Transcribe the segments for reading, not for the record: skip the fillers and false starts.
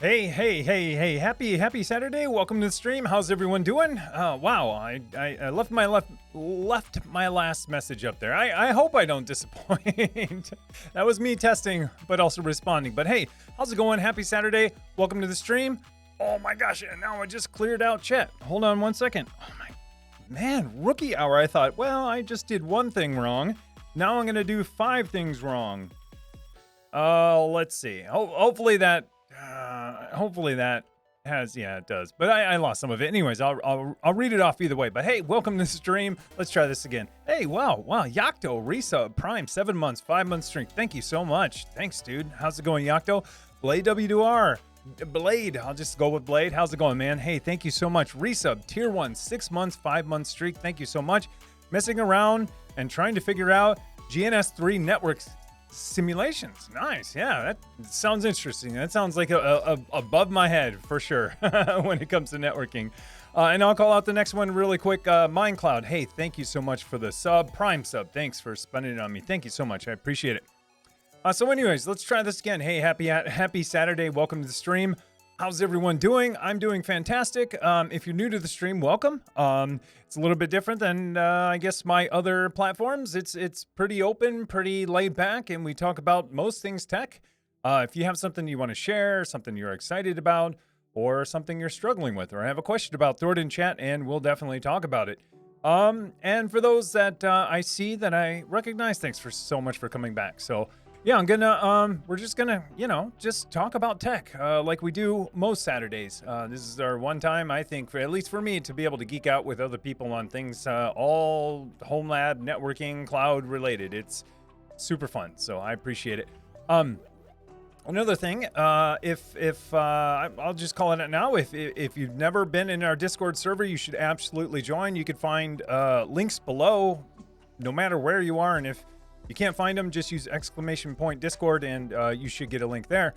Hey, happy Saturday. Welcome to the stream. How's everyone doing? Wow, I left my last message up there. I hope I don't disappoint. That was me testing, but also responding. But hey, how's it going? Happy Saturday. Welcome to the stream. Oh my gosh, and now I just cleared out chat. Hold on one second. Oh my man, rookie hour. I thought, well, I just did one thing wrong. Now I'm gonna do 5 things wrong. Let's see. Hopefully that has, yeah, it does. But I lost some of it. Anyways, I'll read it off either way. But hey, welcome to the stream. Let's try this again. Hey, wow, Yakto, resub, Prime, 7 months, 5 months strength. Thank you so much. Thanks, dude. How's it going, Yakto? Blade W2R. Blade, I'll just go with Blade. How's it going, man? Hey, thank you so much. Resub, tier 1, 6 months, 5 months streak. Thank you so much. Messing around and trying to figure out GNS3 networks simulations. Nice. Yeah, that sounds interesting. That sounds like above my head for sure when it comes to networking. And I'll call out the next one really quick. MindCloud. Hey, thank you so much for the sub. Prime sub. Thanks for spending it on me. Thank you so much. I appreciate it. So anyways, let's try this again. Hey, happy Saturday. Welcome to the stream. How's everyone doing? I'm doing fantastic. If you're new to the stream, welcome. It's a little bit different than I guess my other platforms. It's pretty open, pretty laid back, and we talk about most things tech. If you have something you want to share, something you're excited about, or something you're struggling with, or have a question about, throw it in chat, and we'll definitely talk about it. And for those that I see that I recognize, thanks so much for coming back. So yeah, we're just gonna, just talk about tech like we do most Saturdays. This is our one time, I think, at least for me, to be able to geek out with other people on things all homelab, networking, cloud related. It's super fun, so I appreciate it. Another thing, I'll just call it out now. If you've never been in our Discord server, you should absolutely join. You can find links below, no matter where you are, and if you can't find them, just use !Discord and you should get a link there,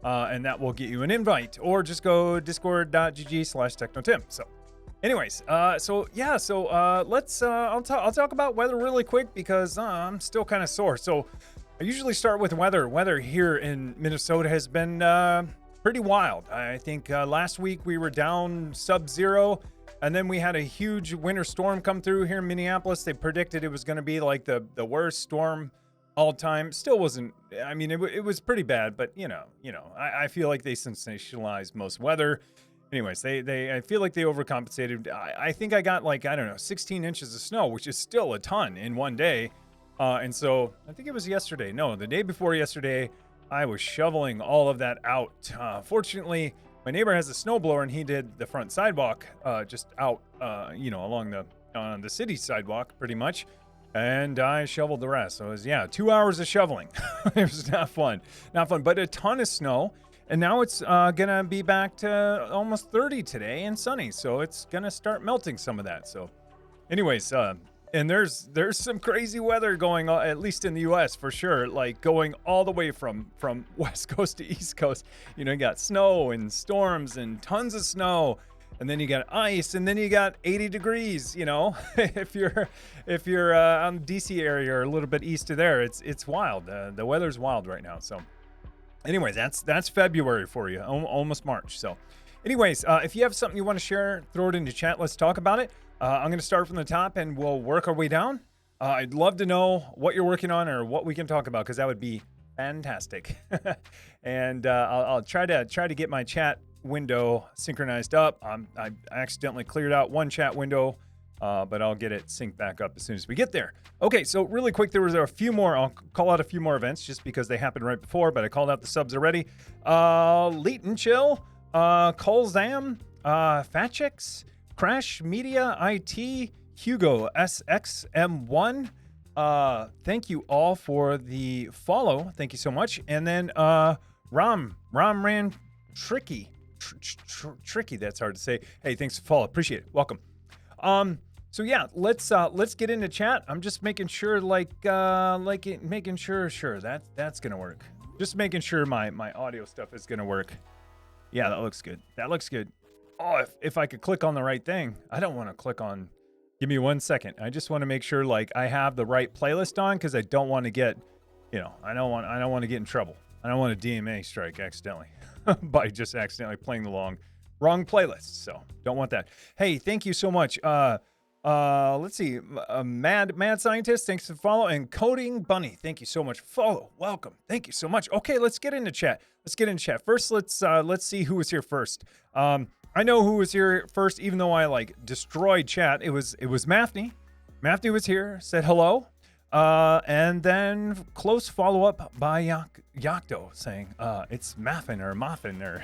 and that will get you an invite, or just go discord.gg/technotim. So anyways, let's I'll talk about weather really quick because I'm still kind of sore. So I usually start with weather. Weather here in Minnesota has been pretty wild. I think last week we were down sub-zero. And then we had a huge winter storm come through here in Minneapolis. They predicted it was going to be like the worst storm all time. Still wasn't. I mean, it was pretty bad, but I feel like they sensationalized most weather. Anyways, I feel like they overcompensated. I think I got 16 inches of snow, which is still a ton in one day. And so I think it was yesterday. No, the day before yesterday, I was shoveling all of that out. Fortunately, my neighbor has a snowblower, and he did the front sidewalk just out, along the city sidewalk, pretty much. And I shoveled the rest. So it was, 2 hours of shoveling. It was not fun, but a ton of snow. And now it's gonna be back to almost 30 today and sunny. So it's gonna start melting some of that. So, anyways, and there's some crazy weather going on, at least in the U.S. for sure, like going all the way from West Coast to East Coast. You got snow and storms and tons of snow, and then you got ice, and then you got 80 degrees. If you're on the DC area or a little bit east of there, it's wild. The weather's wild right now. So, anyways, that's February for you, almost March. So, anyways, if you have something you want to share, throw it into chat. Let's talk about it. I'm going to start from the top, and we'll work our way down. I'd love to know what you're working on or what we can talk about, because that would be fantastic. And I'll try to get my chat window synchronized up. I accidentally cleared out one chat window, but I'll get it synced back up as soon as we get there. Okay, so really quick, there was a few more. I'll call out a few more events just because they happened right before, but I called out the subs already. Leet Chill, Colzam, Fatchix, Crash Media IT, Hugo SXM1. Thank you all for the follow. Thank you so much. And then Ram ran Tricky. Tricky, that's hard to say. Hey, thanks for the follow. Appreciate it. Welcome. So yeah, let's get into chat. I'm just making sure making sure that's gonna work. Just making sure my audio stuff is gonna work. Yeah, that looks good. Oh, if I could click on the right thing. I don't want to click on. Give me 1 second. I just want to make sure I have the right playlist on, because I don't want to get, I don't want to get in trouble. I don't want a DMA strike accidentally. by just accidentally playing the wrong playlist. So don't want that. Hey, thank you so much. Let's see. Mad Scientist, thanks for follow. And Coding Bunny, thank you so much for follow. Welcome. Thank you so much. Okay, let's get into chat. First, let's see who was here first. I know who was here first, even though I like destroyed chat. It was Mafney. Mafney was here, said hello. And then close follow-up by Yakto saying, it's Maffin or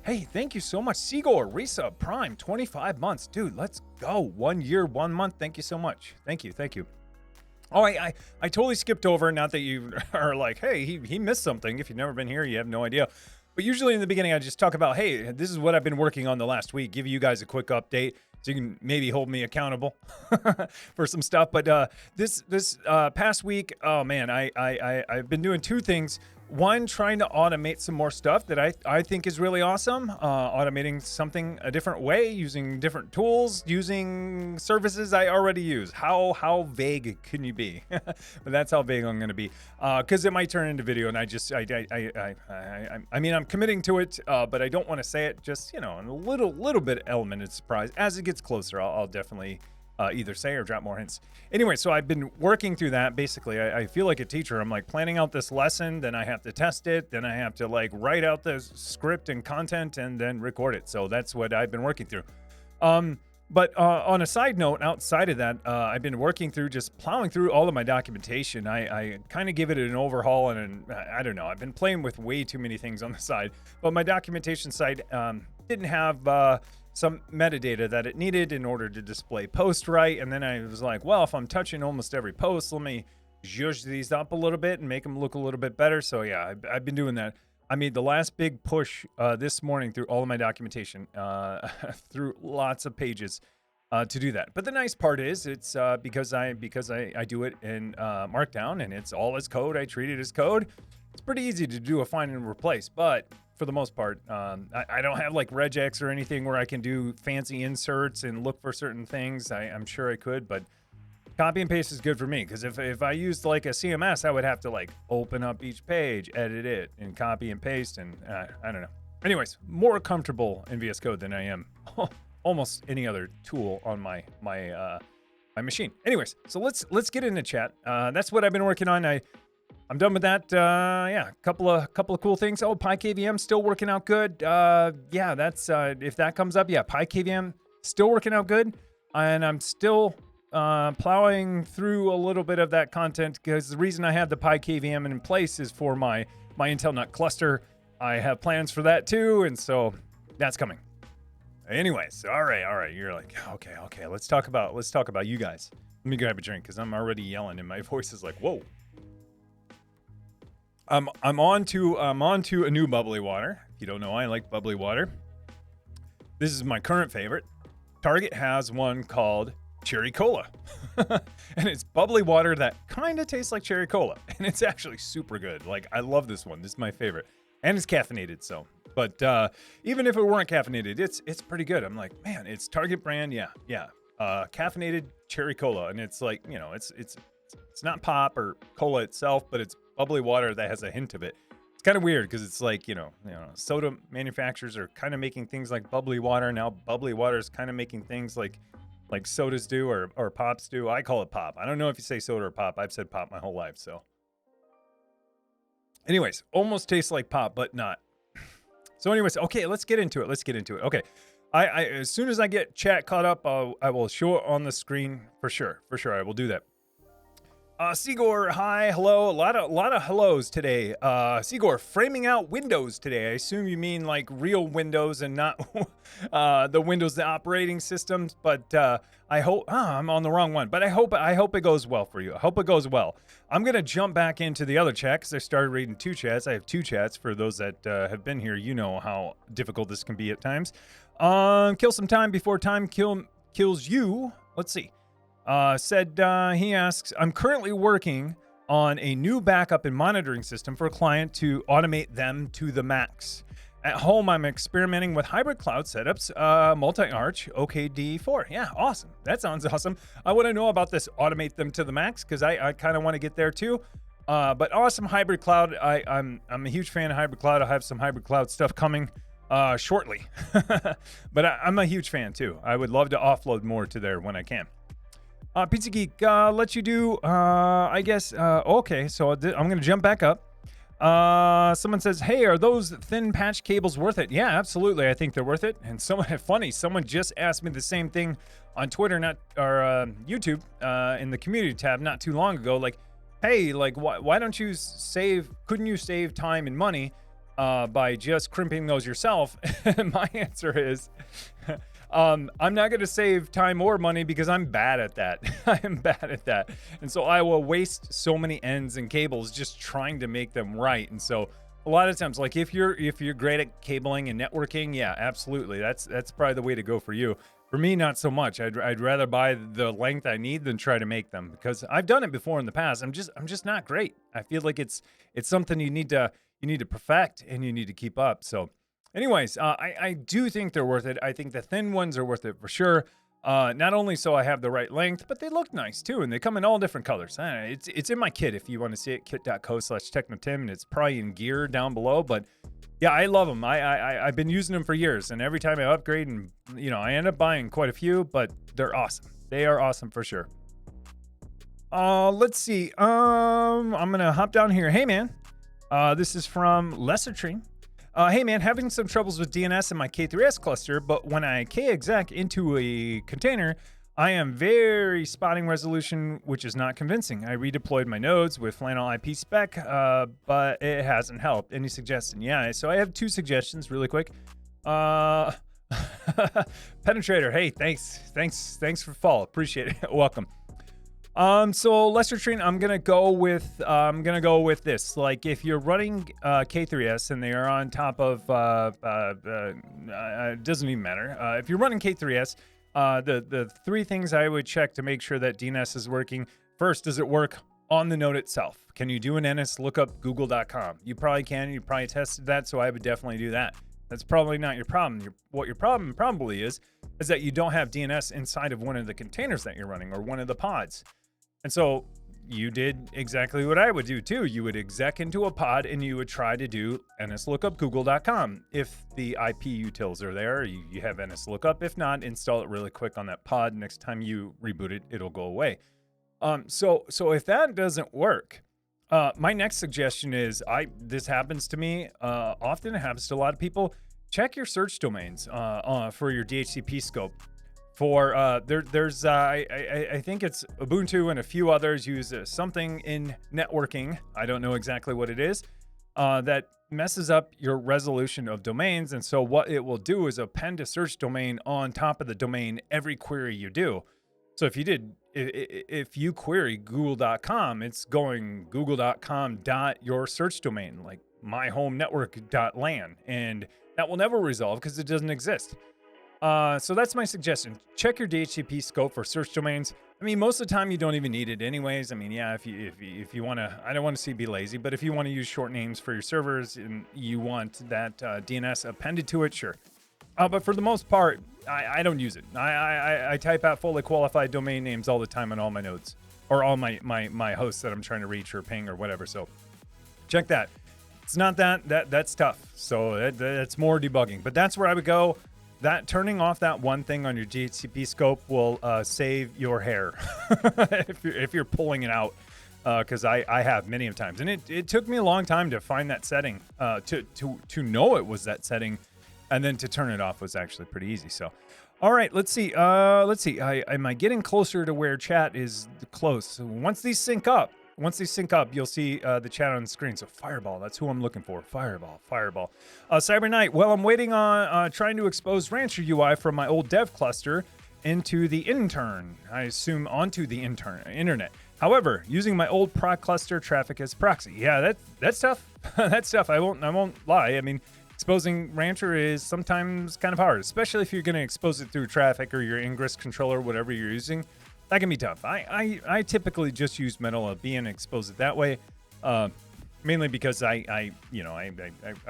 hey, thank you so much. Seagor, Resub, Prime, 25 months. Dude, let's go. 1 year, 1 month. Thank you so much. Thank you. Oh, I totally skipped over. Not that you are like, hey, he missed something. If you've never been here, you have no idea. But usually in the beginning, I just talk about, hey, this is what I've been working on the last week. Give you guys a quick update so you can maybe hold me accountable for some stuff. But this past week, oh man, I've been doing two things. One, trying to automate some more stuff that I think is really awesome. Automating something a different way, using different tools, using services I already use. How vague can you be? But that's how vague I'm going to be, because it might turn into video. And I mean, I'm committing to it, but I don't want to say it. Just a little bit element of surprise. As it gets closer, I'll definitely either say or drop more hints. Anyway, so I've been working through that. Basically, I feel like a teacher. I'm like planning out this lesson, then I have to test it, then I have to like write out the script and content and then record it. So that's what I've been working through. But on a side note, outside of that, I've been working through just plowing through all of my documentation. I kind of give it an overhaul, and I don't know. I've been playing with way too many things on the side, but my documentation side didn't have some metadata that it needed in order to display post right. And then I was like, well, if I'm touching almost every post, let me zhuzh these up a little bit and make them look a little bit better. So yeah, I've been doing that. I made the last big push this morning through all of my documentation, through lots of pages to do that. But the nice part is it's because I do it in Markdown and it's all as code. I treat it as code. It's pretty easy to do a find and replace, but for the most part, I don't have like regex or anything where I can do fancy inserts and look for certain things. I'm sure I could, but copy and paste is good for me, because if I used like a CMS, I would have to like open up each page, edit it, and copy and paste, and I don't know. Anyways, more comfortable in VS Code than I am almost any other tool on my machine. Anyways, so let's get into chat. That's what I've been working on. I'm done with that. Yeah, couple of cool things. Oh, PiKVM still working out good. Yeah, that's if that comes up. Yeah, PiKVM still working out good, and I'm still plowing through a little bit of that content, because the reason I have the PiKVM in place is for my Intel NUT cluster. I have plans for that too, and so that's coming. Anyways, all right. You're like, okay. Let's talk about you guys. Let me grab a drink, because I'm already yelling, and my voice is like, whoa. I'm on to a new bubbly water. If you don't know, I like bubbly water. This is my current favorite. Target has one called Cherry Cola. And it's bubbly water that kind of tastes like cherry cola. And it's actually super good. Like, I love this one. This is my favorite. And it's caffeinated, so. But even if it weren't caffeinated, it's pretty good. I'm like, man, it's Target brand. Yeah. Caffeinated cherry cola. And it's like, it's not pop or cola itself, but it's bubbly water that has a hint of it. It's kind of weird, because it's like, soda manufacturers are kind of making things like bubbly water. Now bubbly water is kind of making things like sodas do or pops do. I call it pop. I don't know if you say soda or pop. I've said pop my whole life. So anyways, almost tastes like pop, but not. So anyways, okay, let's get into it. Okay. I as soon as I get chat caught up, I will show it on the screen for sure. I will do that. Seagor, hi, hello. A lot of hellos today. Seagor, framing out Windows today. I assume you mean like real Windows and not the Windows, the operating systems. But I hope I'm on the wrong one. But I hope it goes well for you. I hope it goes well. I'm gonna jump back into the other chat, because I started reading two chats. I have two chats. For those that have been here, you know how difficult this can be at times. Kill some time before time kills you. Let's see. He asks, I'm currently working on a new backup and monitoring system for a client to automate them to the max. At home, I'm experimenting with hybrid cloud setups, multi-arch, OKD4. Yeah, awesome. That sounds awesome. I want to know about this automate them to the max, because I kind of want to get there too. But awesome hybrid cloud. I'm a huge fan of hybrid cloud. I'll have some hybrid cloud stuff coming shortly. But I'm a huge fan too. I would love to offload more to there when I can. Pizza Geek lets you do, I guess, okay, so I'm going to jump back up. Someone says, hey, are those thin patch cables worth it? Yeah, absolutely. I think they're worth it. And someone just asked me the same thing on Twitter, YouTube, in the community tab not too long ago. Like, hey, like, why don't you couldn't you save time and money by just crimping those yourself? And my answer is, I'm not going to save time or money because I'm bad at that. I am bad at that. And so I will waste so many ends and cables just trying to make them right. And so a lot of times, like if you're great at cabling and networking, yeah, absolutely. That's probably the way to go for you. For me, not so much. I'd rather buy the length I need than try to make them, because I've done it before in the past. I'm just not great. I feel like it's something you need to perfect and you need to keep up. So anyways, I do think they're worth it. I think the thin ones are worth it for sure. Not only so I have the right length, but they look nice too, and they come in all different colors. It's in my kit if you want to see it, kit.co/technotim, and it's probably in gear down below. But yeah, I love them. I've been using them for years, and every time I upgrade, and I end up buying quite a few, but they're awesome. They are awesome for sure. Let's see. I'm gonna hop down here. Hey man, this is from Pleasantries. Hey man, having some troubles with DNS in my K3S cluster, but when I kexec into a container, I am very spotting resolution, which is not convincing. I redeployed my nodes with flannel IP spec, but it hasn't helped. Any suggestion? Yeah, so I have 2 suggestions really quick. Penetrator, hey, thanks for follow. Appreciate it. Welcome. So Lester Train, I'm gonna go with this. Like if you're running K3S and they are on top of it doesn't even matter. If you're running K3S, the 3 things I would check to make sure that DNS is working. First, does it work on the node itself? Can you do an NS lookup google.com? You probably can. You probably tested that, so I would definitely do that. That's probably not your problem. What your problem probably is that you don't have DNS inside of one of the containers that you're running or one of the pods. And so you did exactly what I would do too. You would exec into a pod and you would try to do nslookupgoogle.com. If the IP utils are there, you have nslookup. If not, install it really quick on that pod. Next time you reboot it, it'll go away. So if that doesn't work, my next suggestion is this happens to me often. It happens to a lot of people. Check your search domains for your DHCP scope. For there's I think it's Ubuntu and a few others use something in networking. I don't know exactly what it is that messes up your resolution of domains. And so what it will do is append a search domain on top of the domain every query you do. So if you query google.com, it's going google.com.your search domain, like myhomenetwork.lan, and that will never resolve because it doesn't exist. So that's my suggestion. Check your DHCP scope for search domains. I mean, most of the time you don't even need it anyways. I mean, yeah, if you want to, I don't want to see be lazy, but if you want to use short names for your servers and you want that DNS appended to it, sure. But for the most part, I don't use it. I type out fully qualified domain names all the time on all my nodes or all my hosts that I'm trying to reach or ping or whatever. So check that. It's not that's tough. So that's more debugging, but that's where I would go. That turning off that one thing on your DHCP scope will save your hair if you're pulling it out, because I have many of times, and it took me a long time to find that setting, to know it was that setting, and then to turn it off was actually pretty easy. So, all right, let's see. Am I getting closer to where chat is close? Once these sync up, you'll see the chat on the screen. So Fireball, that's who I'm looking for. Fireball. Cyber Knight, well, I'm waiting on trying to expose Rancher UI from my old dev cluster into the intern. I assume onto the internet. However, using my old proc cluster traffic as proxy. Yeah, that's tough. That's tough. I won't lie. I mean, exposing Rancher is sometimes kind of hard, especially if you're going to expose it through traffic or your ingress controller, whatever you're using. That can be tough. I typically just use MetalLB and expose it that way, mainly because I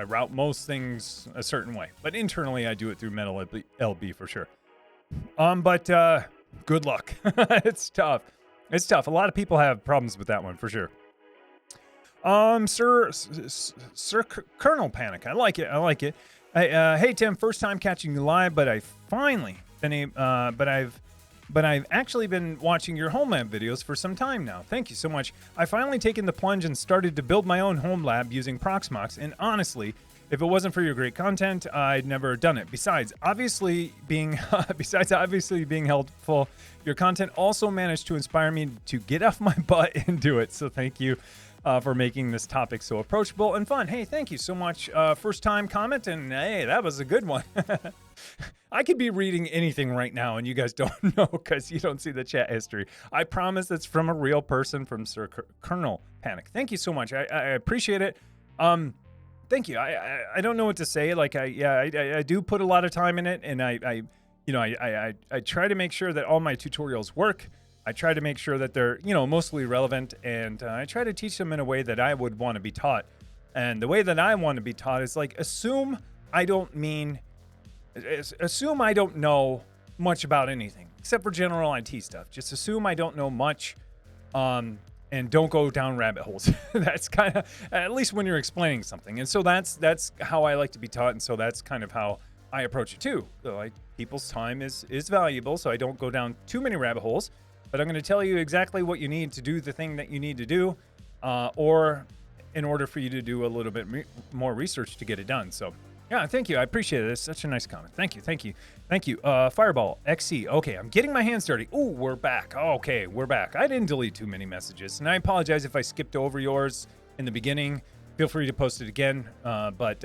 route most things a certain way. But internally, I do it through MetalLB for sure. But good luck. It's tough. It's tough. A lot of people have problems with that one for sure. Sir Colonel Panic. I like it. I like it. Hey Tim, first time catching you live, but I finally been but I've actually been watching your homelab videos for some time now. Thank you so much. I finally taken the plunge and started to build my own home lab using Proxmox. And honestly, if it wasn't for your great content, I'd never done it. Besides obviously being helpful, your content also managed to inspire me to get off my butt and do it. So thank you for making this topic so approachable and fun. Hey, thank you so much. First time comment, and hey, that was a good one. I could be reading anything right now, and you guys don't know because you don't see the chat history. I promise it's from a real person, from Sir Colonel Panic. Thank you so much. I appreciate it. Thank you. I don't know what to say. Like I do put a lot of time in it, and I try to make sure that all my tutorials work. I try to make sure that they're, mostly relevant, and I try to teach them in a way that I would want to be taught. And the way that I want to be taught is like, assume I don't know much about anything except for general IT stuff. Just assume I don't know much, and don't go down rabbit holes. That's kind of, at least when you're explaining something. And so that's how I like to be taught, and so that's kind of how I approach it too. So people's time is valuable, so I don't go down too many rabbit holes. But I'm going to tell you exactly what you need to do the thing that you need to do, or in order for you to do a little bit more research to get it done. So, yeah, thank you. I appreciate it. It's such a nice comment. Thank you. Fireball XC. Okay, I'm getting my hands dirty. Ooh, we're back. Okay, we're back. I didn't delete too many messages, and I apologize if I skipped over yours in the beginning. Feel free to post it again. But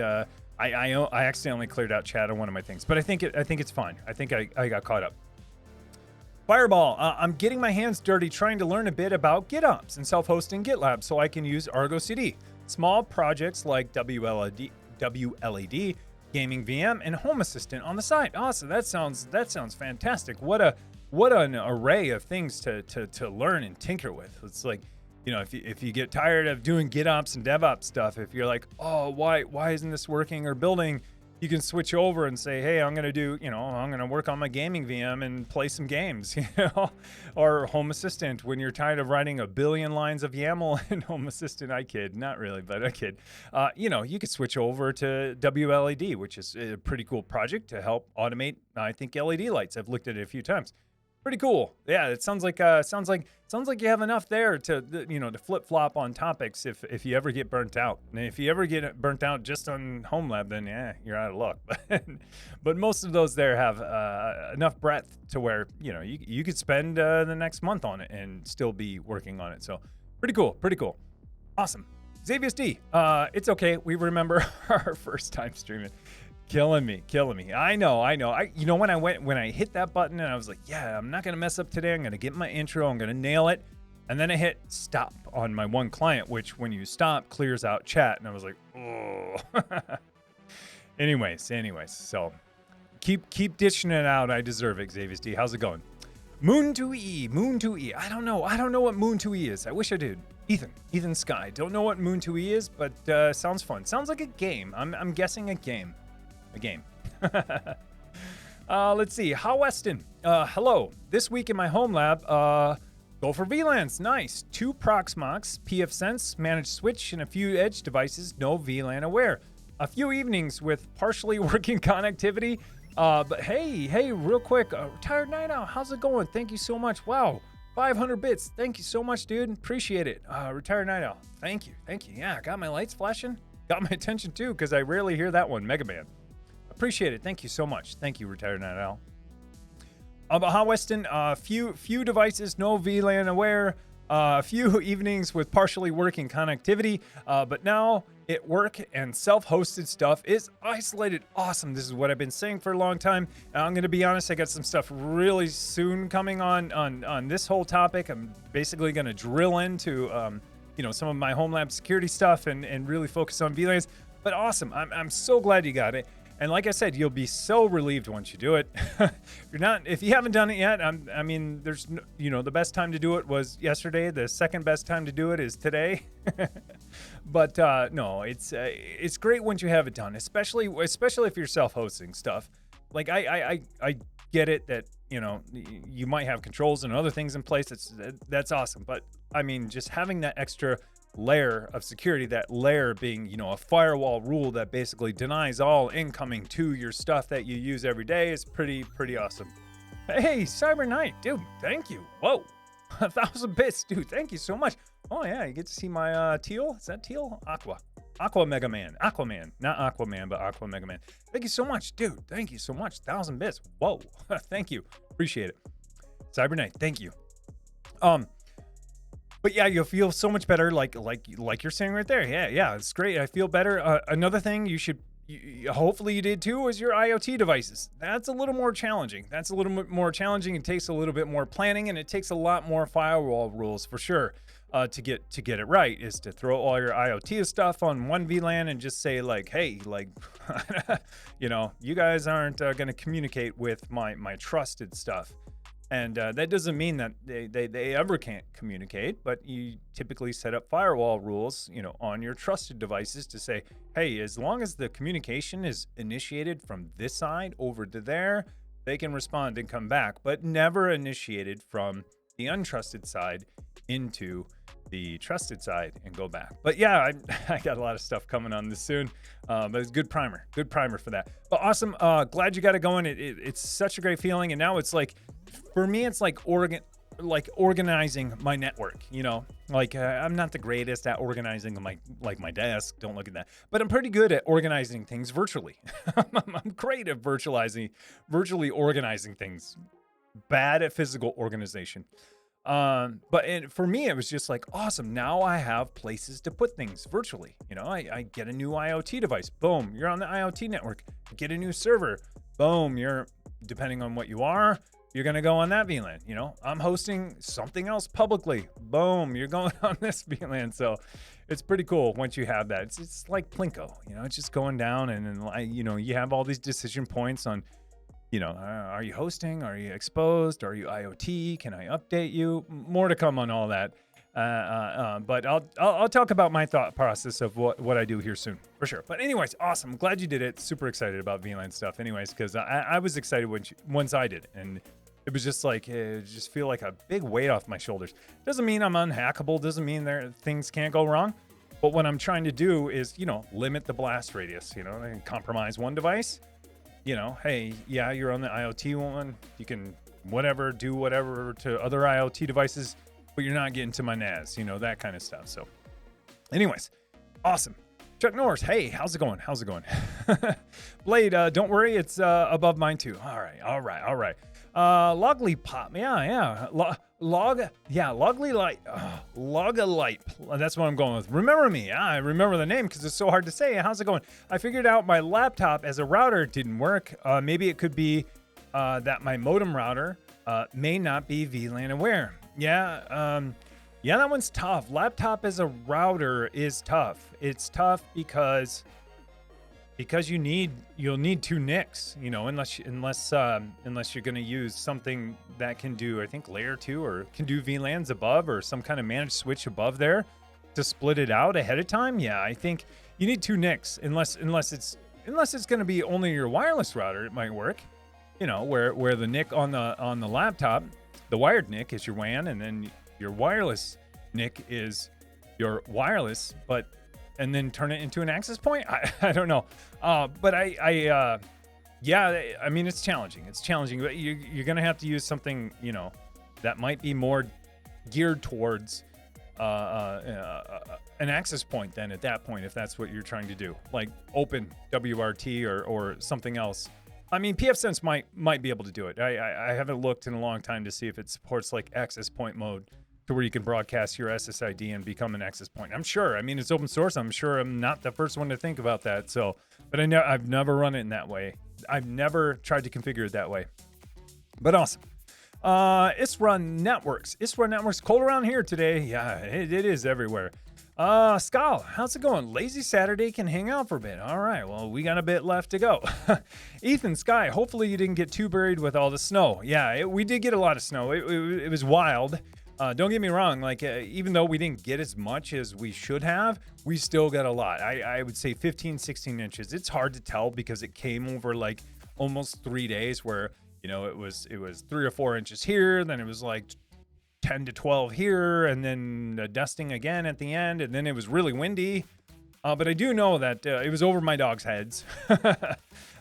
I accidentally cleared out chat on one of my things, but I think it's fine. I think I got caught up. Fireball, I'm getting my hands dirty trying to learn a bit about GitOps and self-hosting GitLab so I can use Argo CD. Small projects like WLAD, Gaming VM, and Home Assistant on the side. Awesome, that sounds fantastic. What an array of things to learn and tinker with. It's like, if you get tired of doing GitOps and DevOps stuff, if you're like, oh, why isn't this working or building? You can switch over and say, hey, I'm going to work on my gaming VM and play some games, or Home Assistant when you're tired of writing a billion lines of YAML in Home Assistant. I kid, not really, but I kid. You could switch over to WLAD, which is a pretty cool project to help automate, I think, LED lights. I've looked at it a few times. Pretty cool. Yeah, it sounds like you have enough there to flip flop on topics if you ever get burnt out. And if you ever get burnt out just on homelab, then yeah, you're out of luck. But most of those there have enough breadth to where you could spend the next month on it and still be working on it. So pretty cool. Awesome. Xavier D. It's okay. We remember our first time streaming. Killing me. I know. When I hit that button and I was like, yeah, I'm not going to mess up today. I'm going to get my intro. I'm going to nail it. And then I hit stop on my one client, which when you stop clears out chat. And I was like, oh. anyways. So keep dishing it out. I deserve it, Xavier D. How's it going? Moon 2E. I don't know what Moon 2E is. I wish I did. Ethan Sky. Don't know what Moon 2E is, but sounds fun. Sounds like a game. I'm guessing a game. Let's see. How Weston. Hello. This week in my home lab, go for VLANs. Nice. 2 Proxmox, pfSense, managed switch, and a few edge devices, no VLAN aware. A few evenings with partially working connectivity. But hey, real quick. Retired Night Owl, how's it going? Thank you so much. Wow. 500 bits. Thank you so much, dude. Appreciate it. Retired Night Owl. Thank you. Yeah, got my lights flashing. Got my attention too, because I rarely hear that one. Mega Man. Appreciate it. Thank you so much. Thank you, Retired Night Owl. Baha Weston, few devices, no VLAN aware. A few evenings with partially working connectivity, but now it work and self-hosted stuff is isolated. Awesome. This is what I've been saying for a long time. I'm going to be honest. I got some stuff really soon coming on this whole topic. I'm basically going to drill into, some of my home lab security stuff and really focus on VLANs. But awesome. I'm so glad you got it. And like I said, you'll be so relieved once you do it. If you haven't done it yet, there's the best time to do it was yesterday. The second best time to do it is today. But no, it's great once you have it done, especially if you're self-hosting stuff. Like I get it that you might have controls and other things in place. That's awesome. But I mean, just having that extra layer of security, that layer being, you know, a firewall rule that basically denies all incoming to your stuff that you use every day, is pretty awesome. Hey, Cyber Knight, dude, thank you. Whoa, 1,000 bits, dude. Thank you so much. Oh yeah, you get to see my teal. Is that teal? Aqua Mega Man. Aquaman. Not Aquaman, but Aqua Mega Man. Thank you so much, dude. Thank you so much. 1,000 bits. Whoa. Thank you. Appreciate it. Cyber Knight, thank you. But yeah, you'll feel so much better, like you're saying right there. Yeah, it's great. I feel better. Another thing you should, hopefully you did too, is your IoT devices. That's a little more challenging. It takes a little bit more planning, and it takes a lot more firewall rules for sure. To get it right, is to throw all your IoT stuff on one VLAN and just say like, hey, like, you know, you guys aren't going to communicate with my trusted stuff. And that doesn't mean that they ever can't communicate, but you typically set up firewall rules, you know, on your trusted devices to say, hey, as long as the communication is initiated from this side over to there, they can respond and come back, but never initiated from the untrusted side into the trusted side and go back. But yeah, I got a lot of stuff coming on this soon, but it's good primer for that. But awesome. Glad you got it going. It's such a great feeling. And now it's like, for me, it's like organizing my network, you know, like I'm not the greatest at organizing my desk. Don't look at that, but I'm pretty good at organizing things virtually. I'm great at virtually organizing things. Bad at physical organization. But for me, it was just like, awesome. Now I have places to put things virtually. You know, I get a new IoT device. Boom, you're on the IoT network. Get a new server. Boom, depending on what you are, you're going to go on that VLAN. You know, I'm hosting something else publicly. Boom, you're going on this VLAN. So it's pretty cool once you have that. It's like Plinko, you know, it's just going down, and then, you know, you have all these decision points on, you know, are you hosting? Are you exposed? Are you IoT? Can I update you? More to come on all that. But I'll talk about my thought process of what I do here soon, for sure. But anyways, awesome. I'm glad you did it. Super excited about VLAN stuff anyways, because I was excited once I did. And it was just like, it just feel like a big weight off my shoulders. Doesn't mean I'm unhackable. Doesn't mean things can't go wrong. But what I'm trying to do is, you know, limit the blast radius, you know, and compromise one device. You know, hey, yeah, you're on the IoT one. You can do whatever to other IoT devices, but you're not getting to my NAS, you know, that kind of stuff. So anyways, awesome. Chuck Norris, hey, how's it going? Blade, don't worry, it's above mine too. All right. Logly Pop, Logalite. That's what I'm going with. Remember me. I remember the name because it's so hard to say. How's it going? I figured out my laptop as a router didn't work. Maybe it could be that my modem router may not be VLAN aware. Yeah, that one's tough. Laptop as a router is tough. It's tough because you'll need two NICs, you know, unless you're going to use something that can do, I think, layer 2 or can do VLANs above, or some kind of managed switch above there to split it out ahead of time. Yeah, I think you need two NICs unless it's going to be only your wireless router. It might work, you know, where the NIC on the laptop, the wired NIC is your WAN, and then your wireless NIC is your wireless, and then turn it into an access point. I don't know. But I mean, it's challenging. But you're going to have to use something, you know, that might be more geared towards an access point then at that point, if that's what you're trying to do, like Open WRT or something else. I mean, pfSense might be able to do it. I haven't looked in a long time to see if it supports like access point mode, to where you can broadcast your SSID and become an access point. I'm sure. I mean, it's open source. I'm sure I'm not the first one to think about that. So, but I've never run it in that way. I've never tried to configure it that way. But awesome. Isra Networks. Cold around here today. Yeah, it is everywhere. Skal, how's it going? Lazy Saturday can hang out for a bit. All right, well, we got a bit left to go. Ethan, Sky, hopefully you didn't get too buried with all the snow. Yeah, we did get a lot of snow. It was wild. Don't get me wrong, like even though we didn't get as much as we should have, we still got a lot. I would say 15, 16 inches. It's hard to tell because it came over like almost 3 days where, you know, it was 3 or 4 inches here, then it was like 10 to 12 here, and then dusting again at the end, and then it was really windy. But I do know that it was over my dogs' heads,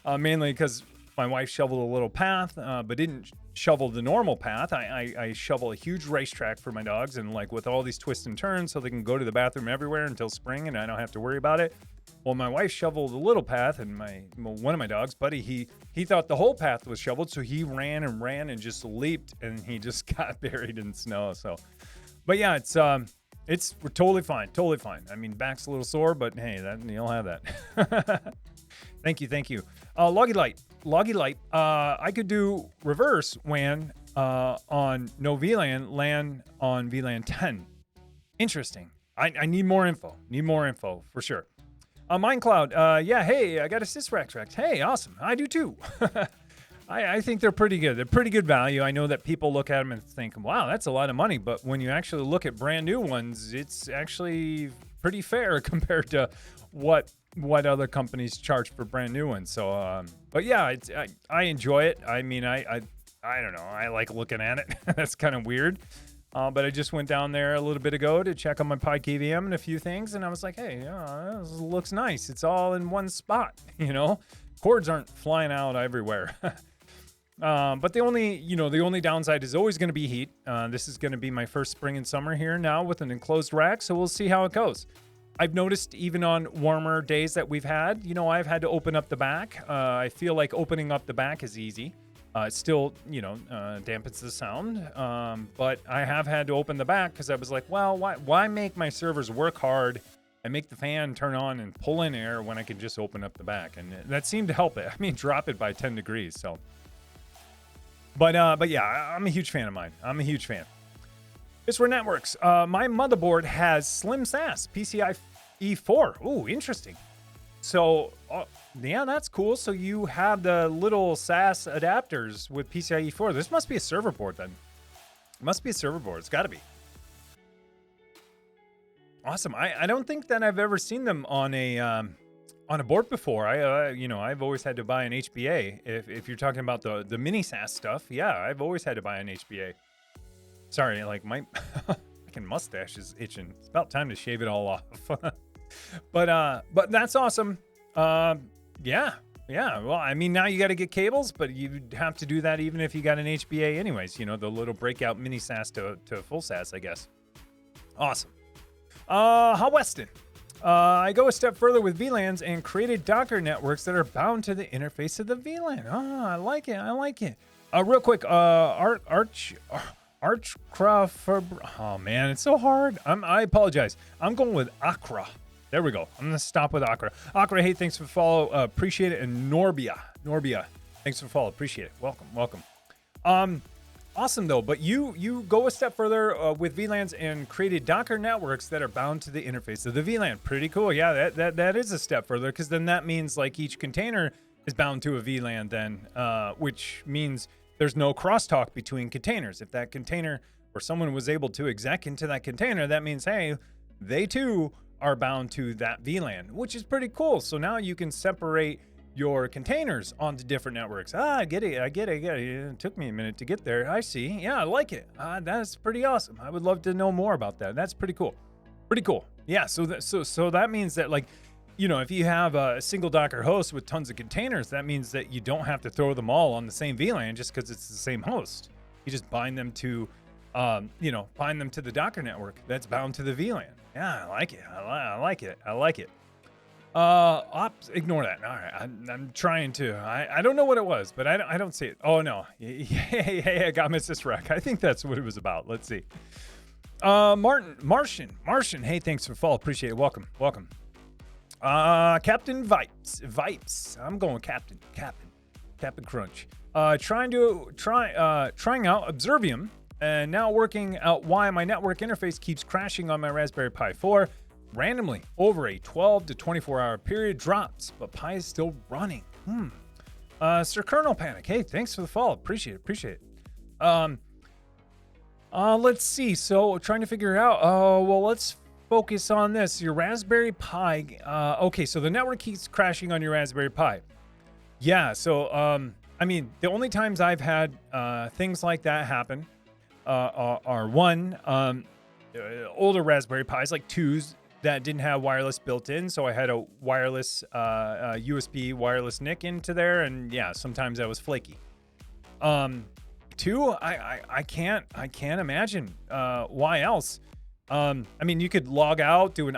mainly because my wife shoveled a little path, but didn't shovel the normal path. I shovel a huge racetrack for my dogs, and like with all these twists and turns so they can go to the bathroom everywhere until spring and I don't have to worry about it. Well, my wife shoveled a little path, and one of my dogs, Buddy, he thought the whole path was shoveled, so he ran and just leaped, and he just got buried in snow. So, but yeah, we're totally fine. I mean, back's a little sore, but hey, you'll have that. Thank you. Loggy Light. I could do reverse WAN on no VLAN, LAN on VLAN 10. Interesting. I need more info. For sure. MineCloud. Yeah. Hey, I got a sysrax. Hey, awesome. I do too. I think they're pretty good. They're pretty good value. I know that people look at them and think, wow, that's a lot of money. But when you actually look at brand new ones, it's actually pretty fair compared to what other companies charge for brand new ones. So, but yeah, I enjoy it. I mean, I don't know. I like looking at it. That's kind of weird. But I just went down there a little bit ago to check on my PiKVM and a few things. And I was like, hey, this looks nice. It's all in one spot, Cords aren't flying out everywhere. But the only downside is always going to be heat. This is going to be my first spring and summer here now with an enclosed rack, so we'll see how it goes. I've noticed even on warmer days that we've had, I've had to open up the back. I feel like opening up the back is easy. It still, dampens the sound. But I have had to open the back because I was like, well, why make my servers work hard and make the fan turn on and pull in air when I can just open up the back? And that seemed to help it. I mean, drop it by 10 degrees. So, but yeah, I'm a huge fan of mine. I'm a huge fan. It's for networks. My motherboard has Slim SAS PCIe 4. Ooh, interesting. So, yeah, that's cool. So you have the little SAS adapters with PCIe 4. This must be a server board then. It must be a server board. It's got to be. Awesome. I don't think that I've ever seen them on a board before. I've always had to buy an HBA. If you're talking about the mini SAS stuff, yeah, I've always had to buy an HBA. Sorry, like my fucking mustache is itching. It's about time to shave it all off. But that's awesome. Yeah. Well, I mean, now you got to get cables, but you have to do that even if you got an HBA anyways. The little breakout mini SAS to full SAS, I guess. Awesome. How Weston? I go a step further with VLANs and created Docker networks that are bound to the interface of the VLAN. I like it. Real quick, oh man, it's so hard. I apologize. I'm going with Akra. There we go. I'm gonna stop with Akra. Akra, hey, thanks for the follow. Appreciate it. And Norbia, thanks for the follow. Appreciate it. Welcome. Awesome though. But you go a step further with VLANs and created Docker networks that are bound to the interface of the VLAN. Pretty cool. Yeah, that is a step further because then that means like each container is bound to a VLAN then, which means there's no crosstalk between containers. If that container or someone was able to exec into that container, that means, hey, they too are bound to that VLAN, which is pretty cool. So now you can separate your containers onto different networks. I get it. It took me a minute to get there. I see. Yeah, I like it. That's pretty awesome. I would love to know more about that. That's pretty cool. Yeah, so that means that, like, if you have a single Docker host with tons of containers, that means that you don't have to throw them all on the same VLAN just because it's the same host. You just bind them to, the Docker network that's bound to the VLAN. Yeah, I like it. I like it. Ops, ignore that. All right, I'm trying to. I don't know what it was, but I don't see it. Oh no, hey, I got Mrs. Wreck. I think that's what it was about. Let's see. Martian. Hey, thanks for the follow. Appreciate it. Welcome. Captain Vipes. I'm going Captain Crunch. Trying out Observium, and now working out why my network interface keeps crashing on my Raspberry Pi 4 randomly over a 12 to 24 hour period. Drops, but Pi is still running. Sir Colonel Panic. Hey, thanks for the follow. Appreciate it. Let's see. So trying to figure it out. Well, let's focus on this. Your Raspberry Pi. Okay, so the network keeps crashing on your Raspberry Pi. Yeah, so I mean, the only times I've had things like that happen are one. Older Raspberry Pis, like 2s, that didn't have wireless built in, so I had a wireless USB wireless NIC into there, and yeah, sometimes that was flaky. 2, I can't imagine why else. I mean, you could log out, do an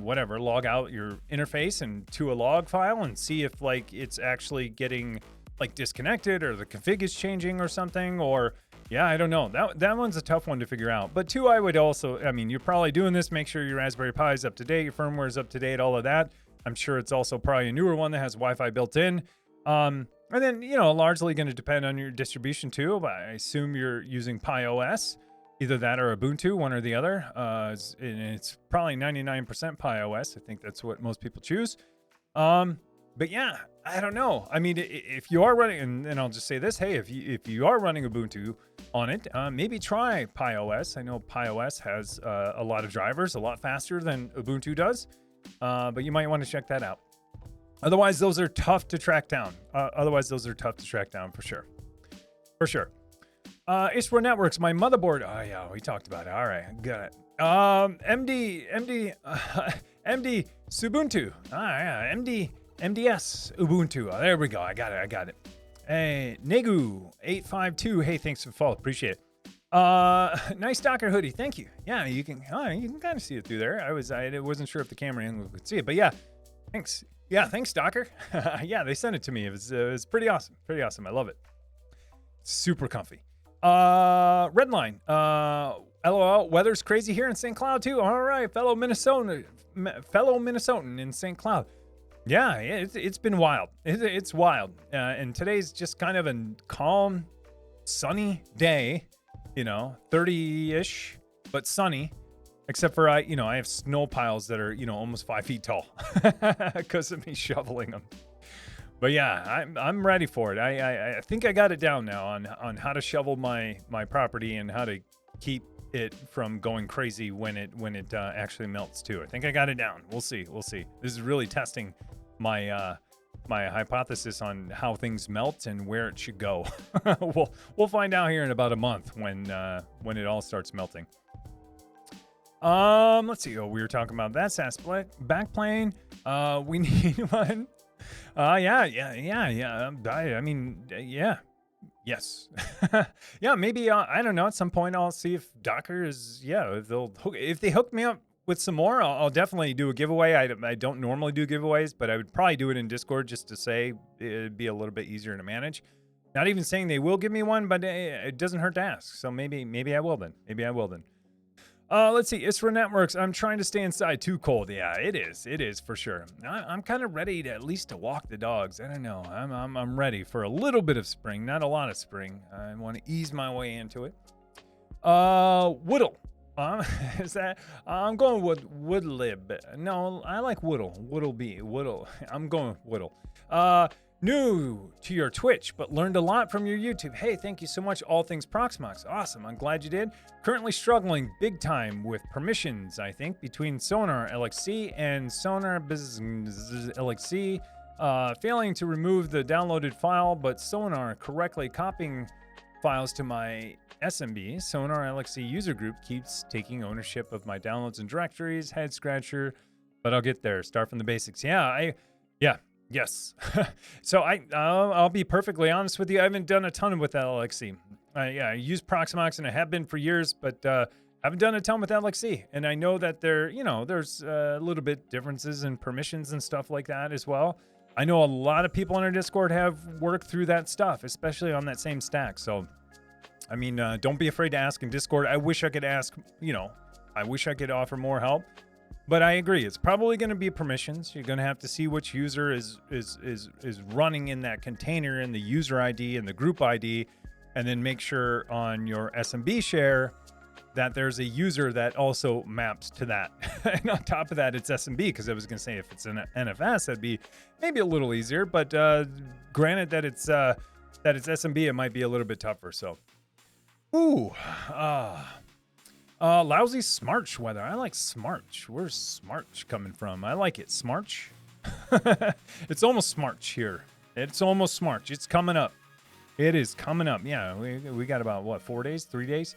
whatever, log out your interface and to a log file and see if like it's actually getting like disconnected or the config is changing or something, or yeah, I don't know. That one's a tough one to figure out. But 2, I would also, I mean, you're probably doing this, make sure your Raspberry Pi is up to date, your firmware is up to date, all of that. I'm sure it's also probably a newer one that has Wi-Fi built in. And then, largely going to depend on your distribution too. But I assume you're using Pi OS, either that or Ubuntu, one or the other. It's probably 99% Pi OS. I think that's what most people choose. But yeah, I don't know. I mean, if you are running, and I'll just say this, hey, if you are running Ubuntu on it, maybe try Pi OS. I know Pi OS has a lot of drivers, a lot faster than Ubuntu does, but you might want to check that out. Otherwise, those are tough to track down. For sure. Ishra Networks, my motherboard. Oh yeah, we talked about it. All right, got it. MD Subuntu. Yeah, MDS Ubuntu. Oh, there we go. I got it. Hey, Negu852. Hey, thanks for the follow. Appreciate it. Nice Docker hoodie. Thank you. Yeah, you can kind of see it through there. I wasn't sure if the camera angle could see it, but yeah, thanks. Yeah, thanks, Docker. Yeah, they sent it to me. It was pretty awesome. I love it. Super comfy. Redline. LOL. Weather's crazy here in St. Cloud too. All right, fellow Minnesotan in St. Cloud. Yeah, it's been wild. It's wild. And today's just kind of a calm, sunny day. 30-ish, but sunny. Except for I have snow piles that are almost 5 feet tall because of me shoveling them. But yeah, I'm ready for it. I think I got it down now on how to shovel my property and how to keep it from going crazy when it actually melts too. I think I got it down. We'll see. This is really testing my my hypothesis on how things melt and where it should go. We'll find out here in about a month when it all starts melting. Let's see. We were talking about that SAS backplane. We need one. Yeah. I mean, yeah. Yes. Yeah, maybe, I don't know. At some point, I'll see if Docker is, if they hook me up with some more, I'll definitely do a giveaway. I don't normally do giveaways, but I would probably do it in Discord just to say it'd be a little bit easier to manage. Not even saying they will give me one, but it doesn't hurt to ask. So maybe I will then. Let's see. Isra Networks. I'm trying to stay inside. Too cold. Yeah, it is for sure. I'm kind of ready to at least to walk the dogs. I don't know. I'm ready for a little bit of spring, not a lot of spring. I want to ease my way into it. Woodle. Is that? I'm going with Woodlib. No, I like Woodle. Woodle. I'm going with Woodle. New to your Twitch, but learned a lot from your YouTube. Hey, thank you so much. All things Proxmox. Awesome. I'm glad you did. Currently struggling big time with permissions, I think, between Sonar LXC and Sonar Business LXC. Failing to remove the downloaded file, but Sonar correctly copying files to my SMB. Sonar LXC user group keeps taking ownership of my downloads and directories. Head scratcher, but I'll get there. Start from the basics. Yes. So I'll be perfectly honest with you. I haven't done a ton with LXC. I use Proxmox and I have been for years, but haven't done a ton with LXC. And I know that there's a little bit differences in permissions and stuff like that as well. I know a lot of people on our Discord have worked through that stuff, especially on that same stack. So, I mean, don't be afraid to ask in Discord. I wish I could ask, I wish I could offer more help. But I agree, it's probably going to be permissions. You're going to have to see which user is running in that container and the user ID and the group ID, and then make sure on your SMB share that there's a user that also maps to that. And on top of that, it's SMB, because I was going to say if it's an NFS, that'd be maybe a little easier. But granted that it's SMB, it might be a little bit tougher. So, lousy Smarch weather. I like Smarch. Where's Smarch coming from? I like it. Smarch? It's almost Smarch here. It's almost Smarch. It's coming up. It is coming up. Yeah, we got about, what, 4 days, 3 days?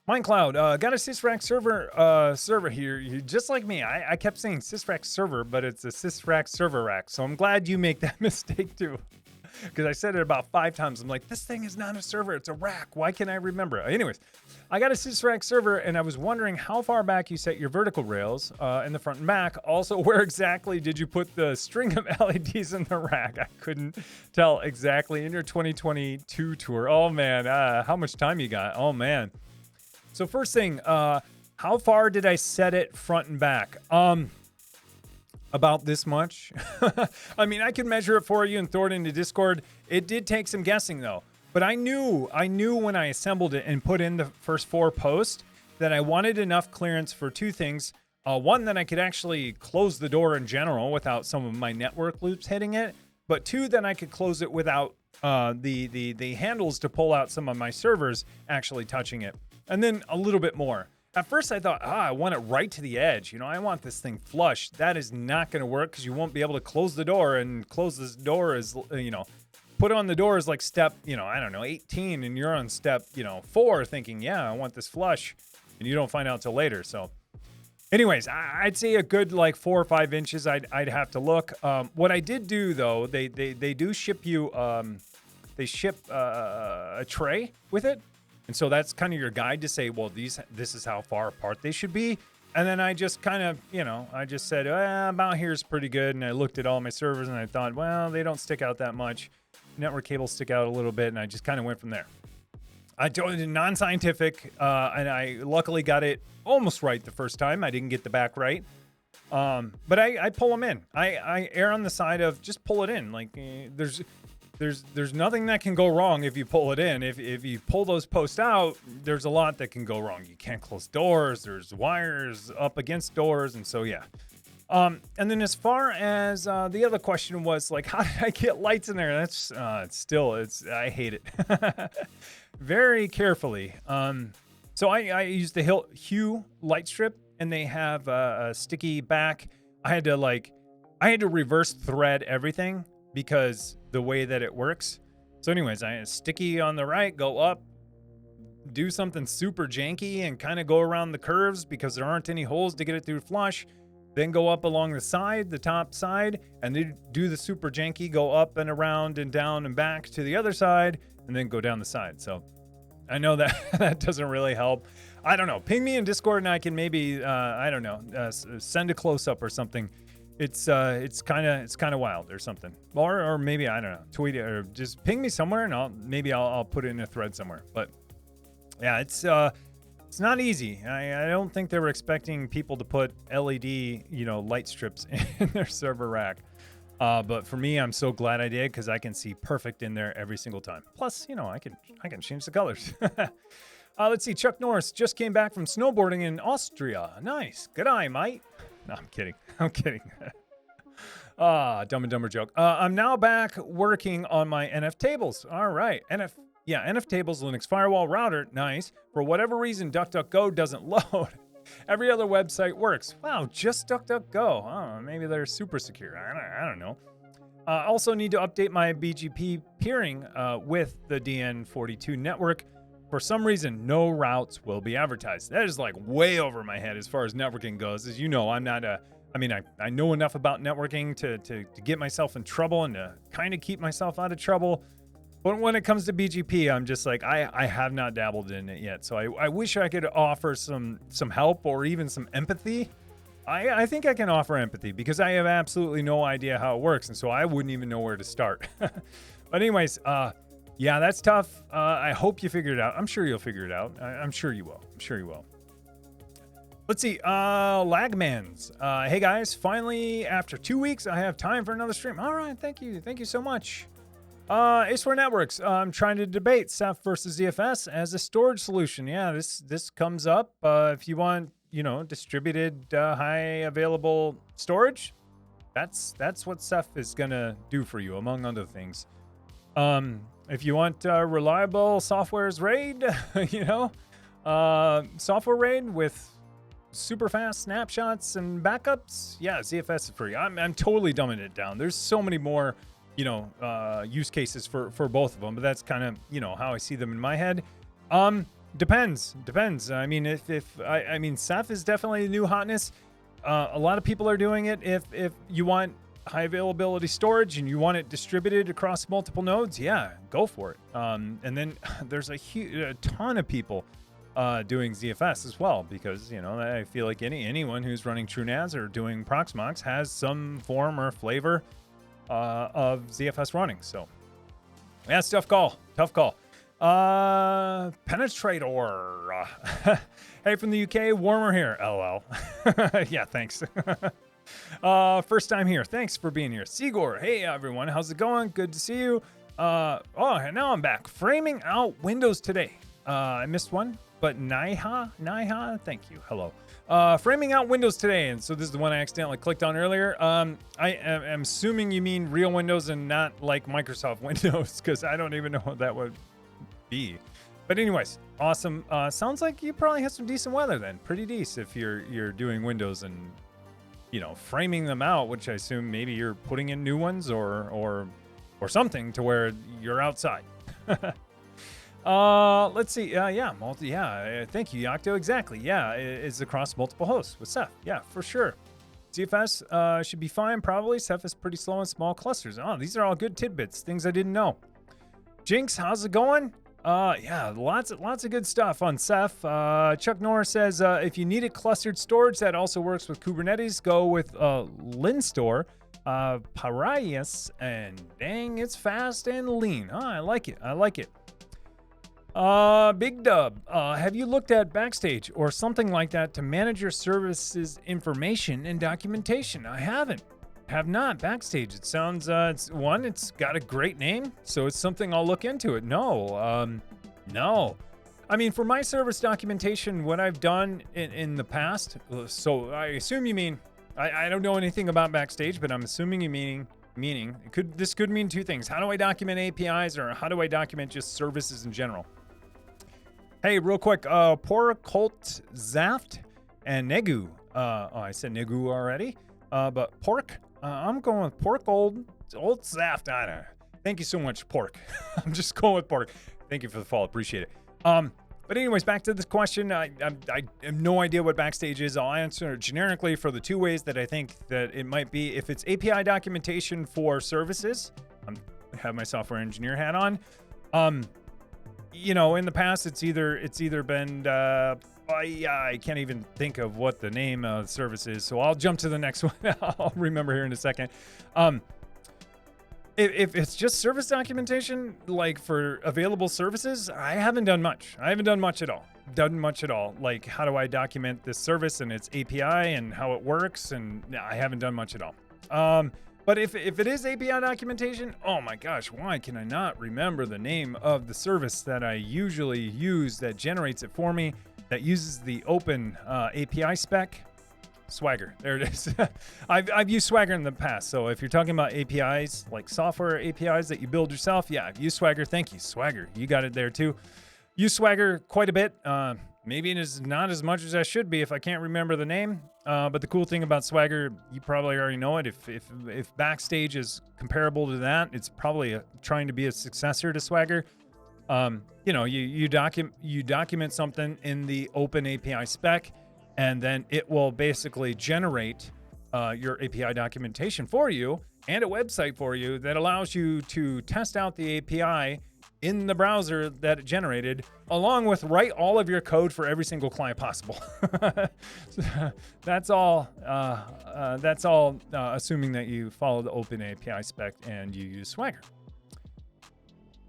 Minecloud, got a sysrack server here. Just like me, I kept saying sysrack server, but it's a sysrack server rack. So I'm glad you make that mistake too. Because I said it about 5 times. I'm like, this thing is not a server, it's a rack. Why can't I remember it? Anyways, I got a sysrack server, and I was wondering how far back you set your vertical rails in the front and back. Also, where exactly did you put the string of LEDs in the rack? I couldn't tell exactly in your 2022 tour. Oh man, how much time you got? Oh man. So first thing, how far did I set it front and back? About this much. I mean, I could measure it for you and throw it into Discord. It did take some guessing though, but I knew when I assembled it and put in the first 4 posts that I wanted enough clearance for 2 things. One, that I could actually close the door in general without some of my network loops hitting it, but 2, that I could close it without the handles to pull out some of my servers actually touching it. And then a little bit more. At first I thought, I want it right to the edge. You know, I want this thing flush. That is not going to work because you won't be able to close the door, and close this door is, you know, put on the door is like step, you know, I don't know, 18, and you're on step, 4 thinking, yeah, I want this flush, and you don't find out till later. So anyways, I'd say a good like 4 or 5 inches. I'd have to look. What I did do though, they do ship you, they ship a tray with it. And so that's kind of your guide to say, well, this is how far apart they should be. And then I just kind of, I just said, about here is pretty good. And I looked at all my servers and I thought, well, they don't stick out that much. Network cables stick out a little bit. And I just kind of went from there. I joined it non-scientific, and I luckily got it almost right the first time. I didn't get the back right. But I pull them in. I err on the side of just pull it in. Like there's nothing that can go wrong if you pull it in. If you pull those posts out, there's a lot that can go wrong. You can't close doors. There's wires up against doors, and so yeah. And then as far as the other question was like, how did I get lights in there? That's I hate it. Very carefully. So I used the Hue light strip, and they have a sticky back. I had to reverse thread everything because the way that it works. So anyways, I had sticky on the right, go up, do something super janky and kind of go around the curves because there aren't any holes to get it through flush. Then go up along the side, the top side, and then do the super janky, go up and around and down and back to the other side, and then go down the side. So I know that that doesn't really help. I don't know. Ping me in Discord and I can maybe, send a close-up or something. It's kind of wild or something, or maybe I don't know, tweet it or just ping me somewhere and I'll put it in a thread somewhere. But yeah, it's not easy. I don't think they were expecting people to put LED light strips in their server rack. But for me, I'm so glad I did because I can see perfect in there every single time. Plus, I can change the colors. Let's see. Chuck Norris just came back from snowboarding in Austria. Nice. Good eye, mate. No, I'm kidding. Dumb and Dumber joke. I'm now back working on my NF tables. All right. NF tables, Linux firewall router. Nice. For whatever reason, DuckDuckGo doesn't load. Every other website works. Wow, just DuckDuckGo. Oh, maybe they're super secure. I don't know. Also need to update my BGP peering with the DN42 network. For some reason, no routes will be advertised. That is like way over my head as far as networking goes. As you know, I'm not I know enough about networking to get myself in trouble and to kind of keep myself out of trouble. But when it comes to BGP, I'm just like, I have not dabbled in it yet. So I wish I could offer some help or even some empathy. I think I can offer empathy because I have absolutely no idea how it works. And so I wouldn't even know where to start. But anyways, yeah, that's tough. I hope you figured it out. I'm sure you'll figure it out. I'm sure you will. Let's see. Lagmans. Hey guys, finally, after 2 weeks, I have time for another stream. All right, thank you. Thank you so much. A4 Networks. I'm trying to debate Ceph versus ZFS as a storage solution. Yeah, this comes up. If you want, distributed, high available storage, that's what Ceph is gonna do for you, among other things. If you want reliable software's RAID, software RAID with super fast snapshots and backups, yeah, ZFS is free. I'm totally dumbing it down. There's so many more use cases for both of them, but that's kind of, how I see them in my head. Depends. I mean, I mean, Ceph is definitely a new hotness. A lot of people are doing it. If you want high availability storage and you want it distributed across multiple nodes, yeah, go for it. And then there's a ton of people doing ZFS as well, because I feel like anyone who's running TrueNAS or doing Proxmox has some form or flavor of ZFS running. So yeah, it's tough call. Penetrator. Hey, from the UK, warmer here. LOL. Yeah, thanks. First time here. Thanks for being here. Sigor. Hey, everyone. How's it going? Good to see you. Now I'm back. Framing out windows today. I missed one, but Naiha, thank you. Hello. Framing out windows today. And so this is the one I accidentally clicked on earlier. I am assuming you mean real Windows and not like Microsoft Windows, because I don't even know what that would be. But anyways, awesome. Sounds like you probably have some decent weather then. Pretty decent if you're doing Windows and framing them out, which I assume maybe you're putting in new ones or something to where you're outside. Let's see. Thank you, Yocto. Exactly. Yeah, it's across multiple hosts with Ceph. Yeah, for sure. ZFS should be fine, probably. Ceph is pretty slow in small clusters. Oh, these are all good tidbits, things I didn't know. Jinx, how's it going? Yeah, lots of good stuff on Ceph. Chuck Norris says, if you needed clustered storage that also works with Kubernetes, go with Linstore, Parias, and dang, it's fast and lean. I like it. Big Dub, have you looked at Backstage or something like that to manage your services information and documentation? I have not. Backstage, it sounds, it's got a great name, so it's something I'll look into it. No. I mean, for my service documentation, what I've done in the past, so I assume you mean, I don't know anything about Backstage, but I'm assuming you meaning this could mean two things. How do I document APIs, or how do I document just services in general? Hey, real quick, Porkult Zaft and Negu. I said Negu already, but Pork. I'm going with Pork Old Zaft. I don't know. Thank you so much, Pork. I'm just going with Pork. Thank you for the follow. Appreciate it. But anyways, back to this question. I have no idea what Backstage is. I'll answer generically for the two ways that I think that it might be. If it's API documentation for services, I have my software engineer hat on. In the past, it's either been I can't even think of what the name of the service is, so I'll jump to the next one. I'll remember here in a second. If it's just service documentation, like for available services, I haven't done much. At all. Like, how do I document this service and its API and how it works? And I haven't done much at all. But if it is API documentation, oh my gosh, why can I not remember the name of the service that I usually use that generates it for me, that uses the open API spec? Swagger. There it is. I've used Swagger in the past. So if you're talking about APIs, like software APIs that you build yourself, yeah, I've used Swagger. Thank you, Swagger. You got it there too. Use Swagger quite a bit. Maybe it is not as much as I should be if I can't remember the name. But the cool thing about Swagger, you probably already know it. If Backstage is comparable to that, it's probably trying to be a successor to Swagger. You document something in the open API spec, and then it will basically generate your API documentation for you and a website for you that allows you to test out the API in the browser that it generated, along with write all of your code for every single client possible. That's all assuming that you follow the open API spec and you use Swagger.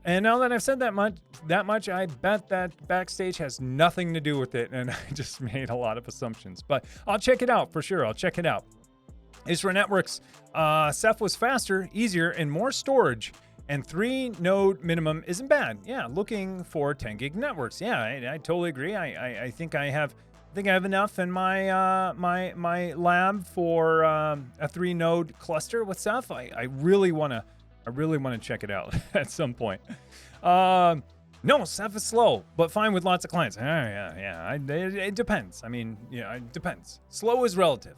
And now that I've said that much, I bet that Backstage has nothing to do with it, and I just made a lot of assumptions. But I'll check it out for sure. I'll check it out. As for networks, Ceph was faster, easier, and more storage. And 3-node minimum isn't bad. Yeah, looking for 10 gig networks. Yeah, I totally agree. I think I have enough in my my lab for a 3-node cluster with Ceph. I really want to check it out at some point. No, Ceph is slow, but fine with lots of clients. Yeah. It depends. I mean, yeah, it depends. Slow is relative,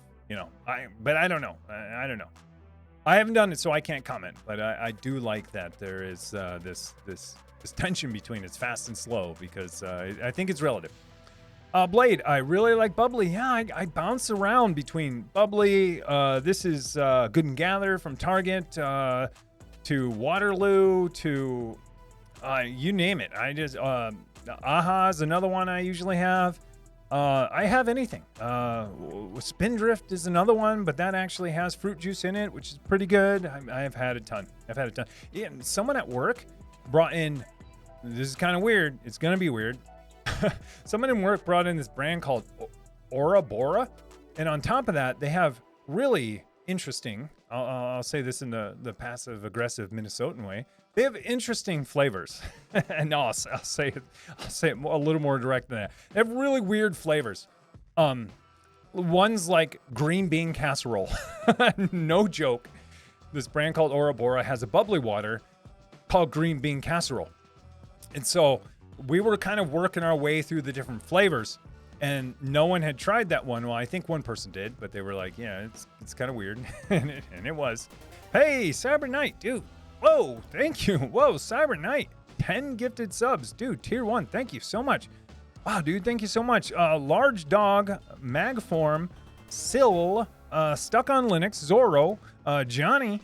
but I don't know. I don't know. I haven't done it, so I can't comment. But I do like that there is this tension between it's fast and slow, because I think it's relative. Blade, I really like bubbly. Yeah, I bounce around between bubbly. This is Good and Gather from Target, to Waterloo, to you name it. I just Aha is another one I usually have. I have anything. Spindrift is another one, but that actually has fruit juice in it, which is pretty good. I've had a ton. Yeah, someone at work brought in. This is kind of weird. It's gonna be weird. Someone in work brought in this brand called Ora Bora, and on top of that, they have really interesting. I'll say this in the passive aggressive Minnesotan way. They have interesting flavors, and I'll say it a little more direct than that. They have really weird flavors. One's like green bean casserole. No joke. This brand called Ora Bora has a bubbly water called green bean casserole, and so we were kind of working our way through the different flavors, and no one had tried that one. Well, I think one person did, but they were like, yeah, it's kind of weird. and it was. Hey, Cyber Knight, dude. Whoa, thank you. Whoa, Cyber Knight. 10 gifted subs. Dude, tier 1, thank you so much. Wow, dude, thank you so much. Large Dog, Magform, Sill, Stuck on Linux, Zorro, John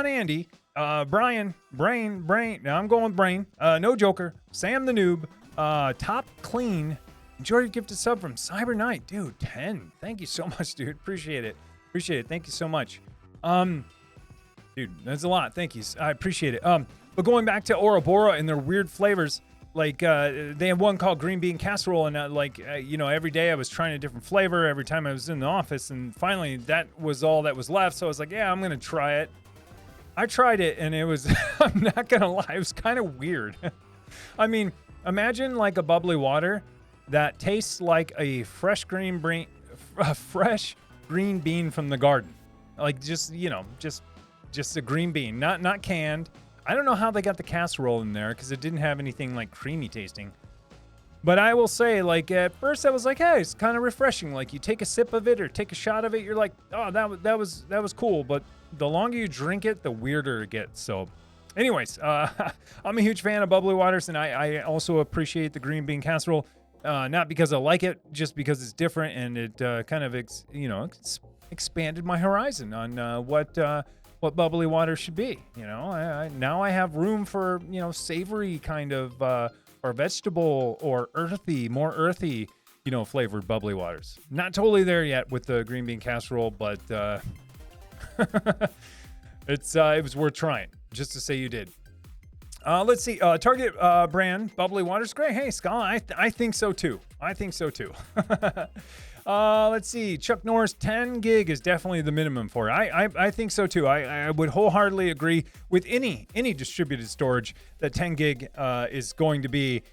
Andy, Brian, Brain. Now I'm going with Brain. No Joker, Sam the Noob, Top Clean. Enjoy your gifted sub from Cyber Knight. Dude, 10. Thank you so much, dude. Appreciate it. Thank you so much. Dude, that's a lot. Thank you. I appreciate it. But going back to Ora Bora and their weird flavors, like they have one called green bean casserole, and every day I was trying a different flavor every time I was in the office, and finally that was all that was left. So I was like, yeah, I'm gonna try it. I tried it, and it was I'm not gonna lie, it was kind of weird. I mean, imagine like a bubbly water that tastes like a fresh green bean from the garden, like just a green bean, not canned. I don't know how they got the casserole in there, because it didn't have anything like creamy tasting. But I will say, like, at first I was like, hey, it's kind of refreshing. Like, you take a sip of it or take a shot of it, you're like, oh, that was cool. But the longer you drink it, the weirder it gets. So anyways, I'm a huge fan of bubbly waters, and I also appreciate the green bean casserole. Not because I like it, just because it's different, and it kind of expanded my horizon on what bubbly water should be. Now I have room for savory kind of or vegetable or more earthy flavored bubbly waters. Not totally there yet with the green bean casserole, but it was worth trying, just to say you did. Let's see. Target brand bubbly waters, great. Hey, Scala, I think so too. Let's see. Chuck Norris, 10 gig is definitely the minimum for it. I think so too. I would wholeheartedly agree with any distributed storage that 10 gig is going to be,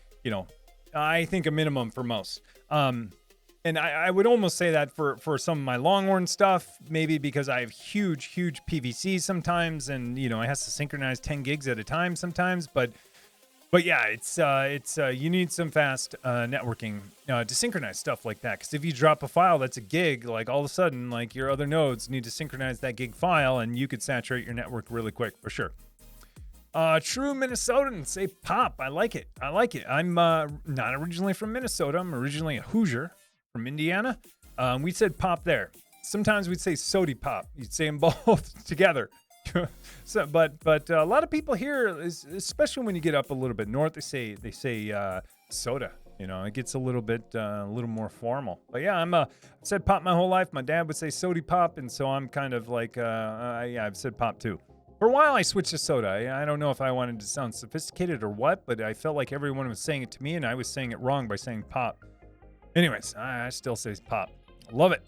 I think a minimum for most. And I would almost say that for some of my Longhorn stuff, maybe because I have huge PVCs sometimes, and it has to synchronize 10 gigs at a time sometimes, but yeah, it's you need some fast networking to synchronize stuff like that. Because if you drop a file that's a gig, like all of a sudden, like your other nodes need to synchronize that gig file, and you could saturate your network really quick for sure. True Minnesotan, say pop. I like it. I'm not originally from Minnesota. I'm originally a Hoosier from Indiana. We said pop there. Sometimes we'd say sody pop. You'd say them both together. So, but a lot of people here, especially when you get up a little bit north, they say soda. It gets a little more formal. But yeah, I've said pop my whole life. My dad would say sody pop, and so I'm kind of like I've said pop too. For a while, I switched to soda. I don't know if I wanted to sound sophisticated or what, but I felt like everyone was saying it to me, and I was saying it wrong by saying pop. Anyways, I still say pop. Love it.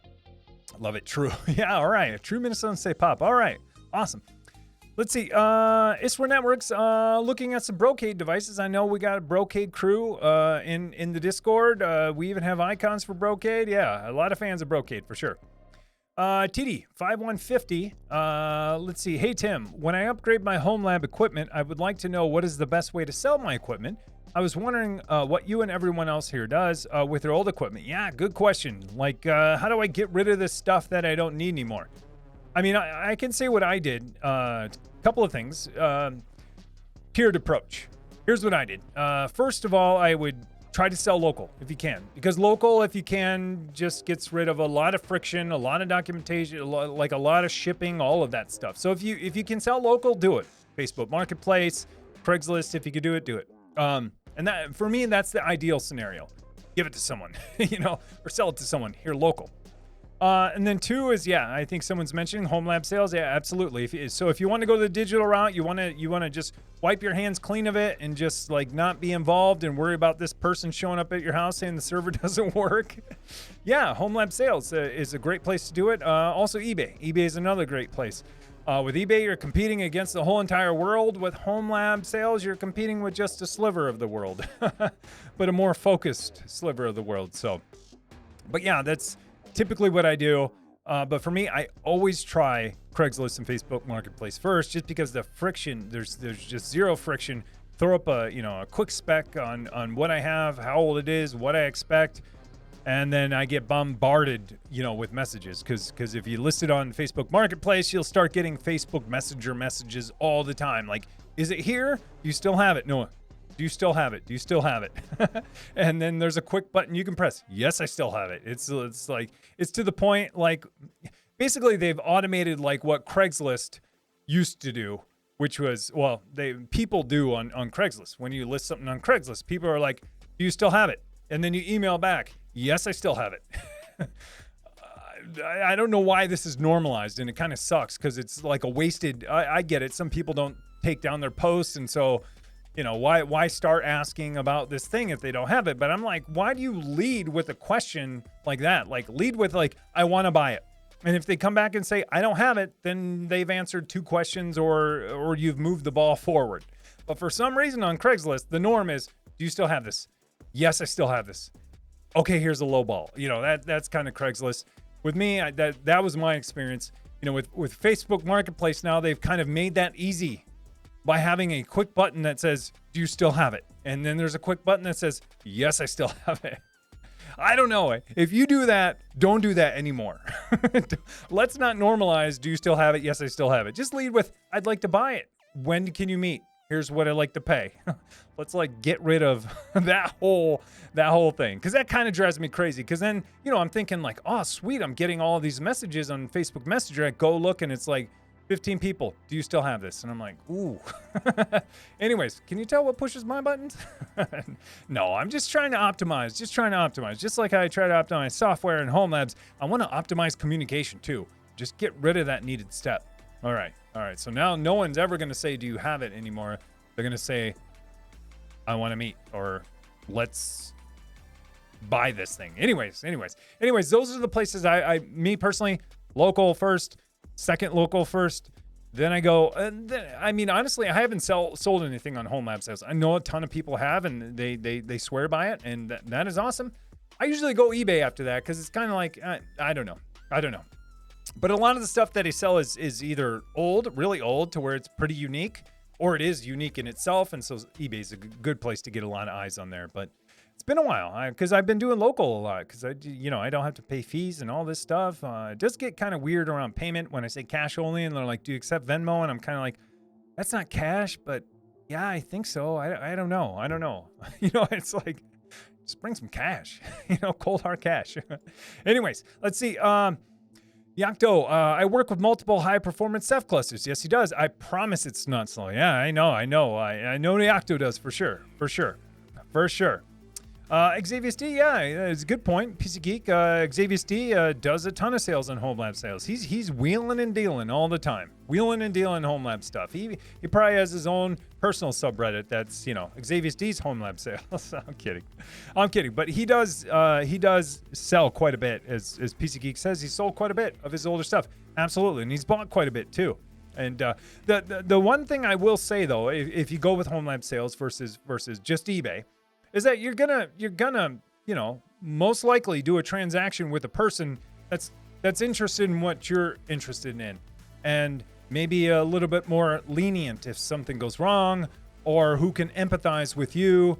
True. Yeah. All right. True Minnesotans say pop. All right. Awesome. Let's see. Isra Networks looking at some Brocade devices. I know we got a Brocade crew in the Discord. We even have icons for Brocade. Yeah, a lot of fans of Brocade for sure. TD 5150. Let's see. Hey Tim, when I upgrade my homelab equipment, I would like to know what is the best way to sell my equipment. I was wondering what you and everyone else here does with their old equipment. Yeah, good question. Like, how do I get rid of this stuff that I don't need anymore? I mean, I can say what I did. Couple of things. Tiered approach. Here's what I did. First of all, I would try to sell local if you can, because local, if you can, just gets rid of a lot of friction, a lot of documentation, like a lot of shipping, all of that stuff. So if you can sell local, do it. Facebook Marketplace, Craigslist, if you could do it, do it. And that, for me, that's the ideal scenario. Give it to someone, or sell it to someone here local. And then 2 is, I think someone's mentioning homelab sales. Yeah, absolutely. If you want to go the digital route, you want to just wipe your hands clean of it and just like not be involved and worry about this person showing up at your house saying the server doesn't work. Yeah, homelab sales is a great place to do it. Also eBay. eBay is another great place. With eBay, you're competing against the whole entire world. With homelab sales, you're competing with just a sliver of the world, but a more focused sliver of the world. So, but yeah, that's typically what I do. But for me, I always try Craigslist and Facebook Marketplace first, just because the friction, there's just zero friction. Throw up a quick spec on what I have, how old it is, what I expect. And then I get bombarded, with messages. Because if you list it on Facebook Marketplace, you'll start getting Facebook Messenger messages all the time. Like, is it here? Do you still have it? No. Do you still have it? Do you still have it? And then there's a quick button you can press. Yes, I still have it. It's to the point, like, basically they've automated like what Craigslist used to do, which was, people do on Craigslist. When you list something on Craigslist, people are like, do you still have it? And then you email back, yes, I still have it. I don't know why this is normalized, and it kind of sucks because it's like a wasted, I get it. Some people don't take down their posts, and so, why start asking about this thing if they don't have it? But I'm like, why do you lead with a question like that? Like, lead with like, I want to buy it. And if they come back and say, I don't have it, then they've answered 2 questions or you've moved the ball forward. But for some reason on Craigslist, the norm is, do you still have this? Yes, I still have this. Okay, here's a low ball. That's kind of Craigslist. With me, that was my experience. With Facebook Marketplace now, they've kind of made that easy by having a quick button that says, do you still have it? And then there's a quick button that says, yes, I still have it. I don't know. If you do that, don't do that anymore. Let's not normalize, do you still have it? Yes, I still have it. Just lead with, I'd like to buy it. When can you meet? Here's what I'd like to pay. Let's like get rid of that whole thing. Cause that kind of drives me crazy. Cause then, I'm thinking like, oh sweet, I'm getting all of these messages on Facebook Messenger. I go look and it's like 15 people. Do you still have this? And I'm like, ooh. Anyways, can you tell what pushes my buttons? No, I'm just trying to optimize. Just like I try to optimize software and home labs, I want to optimize communication too. Just get rid of that needed step. All right. So now no one's ever going to say, do you have it anymore? They're going to say, I want to meet, or let's buy this thing. Anyways, those are the places me personally, local first, second local first. Then I go, honestly, I haven't sold anything on home lab sales. I know a ton of people have, and they swear by it, and that is awesome. I usually go eBay after that because it's kind of like, I don't know. But a lot of the stuff that I sell is either old, really old, to where it's pretty unique, or it is unique in itself. And so eBay is a good place to get a lot of eyes on there. But it's been a while because I've been doing local a lot because I don't have to pay fees and all this stuff. It does get kind of weird around payment when I say cash only, and they're like, do you accept Venmo? And I'm kind of like, that's not cash, but yeah, I think so. I don't know. It's like, just bring some cash, cold hard cash. Anyways, let's see. Yakto, I work with multiple high-performance Ceph clusters. Yes, he does. I promise it's not slow. Yeah, I know. I know Yakto does for sure. Xavier D, yeah, it's a good point. PC Geek, Xavier D does a ton of sales on home lab sales. He's wheeling and dealing all the time. Wheeling and dealing home lab stuff. He probably has his own personal subreddit that's, Xavier D's home lab sales. I'm kidding. But he does sell quite a bit. As PC Geek says, he sold quite a bit of his older stuff. Absolutely. And he's bought quite a bit too. And the one thing I will say though, if you go with home lab sales versus just eBay, is that you're gonna most likely do a transaction with a person that's interested in what you're interested in, and maybe a little bit more lenient if something goes wrong, or who can empathize with you.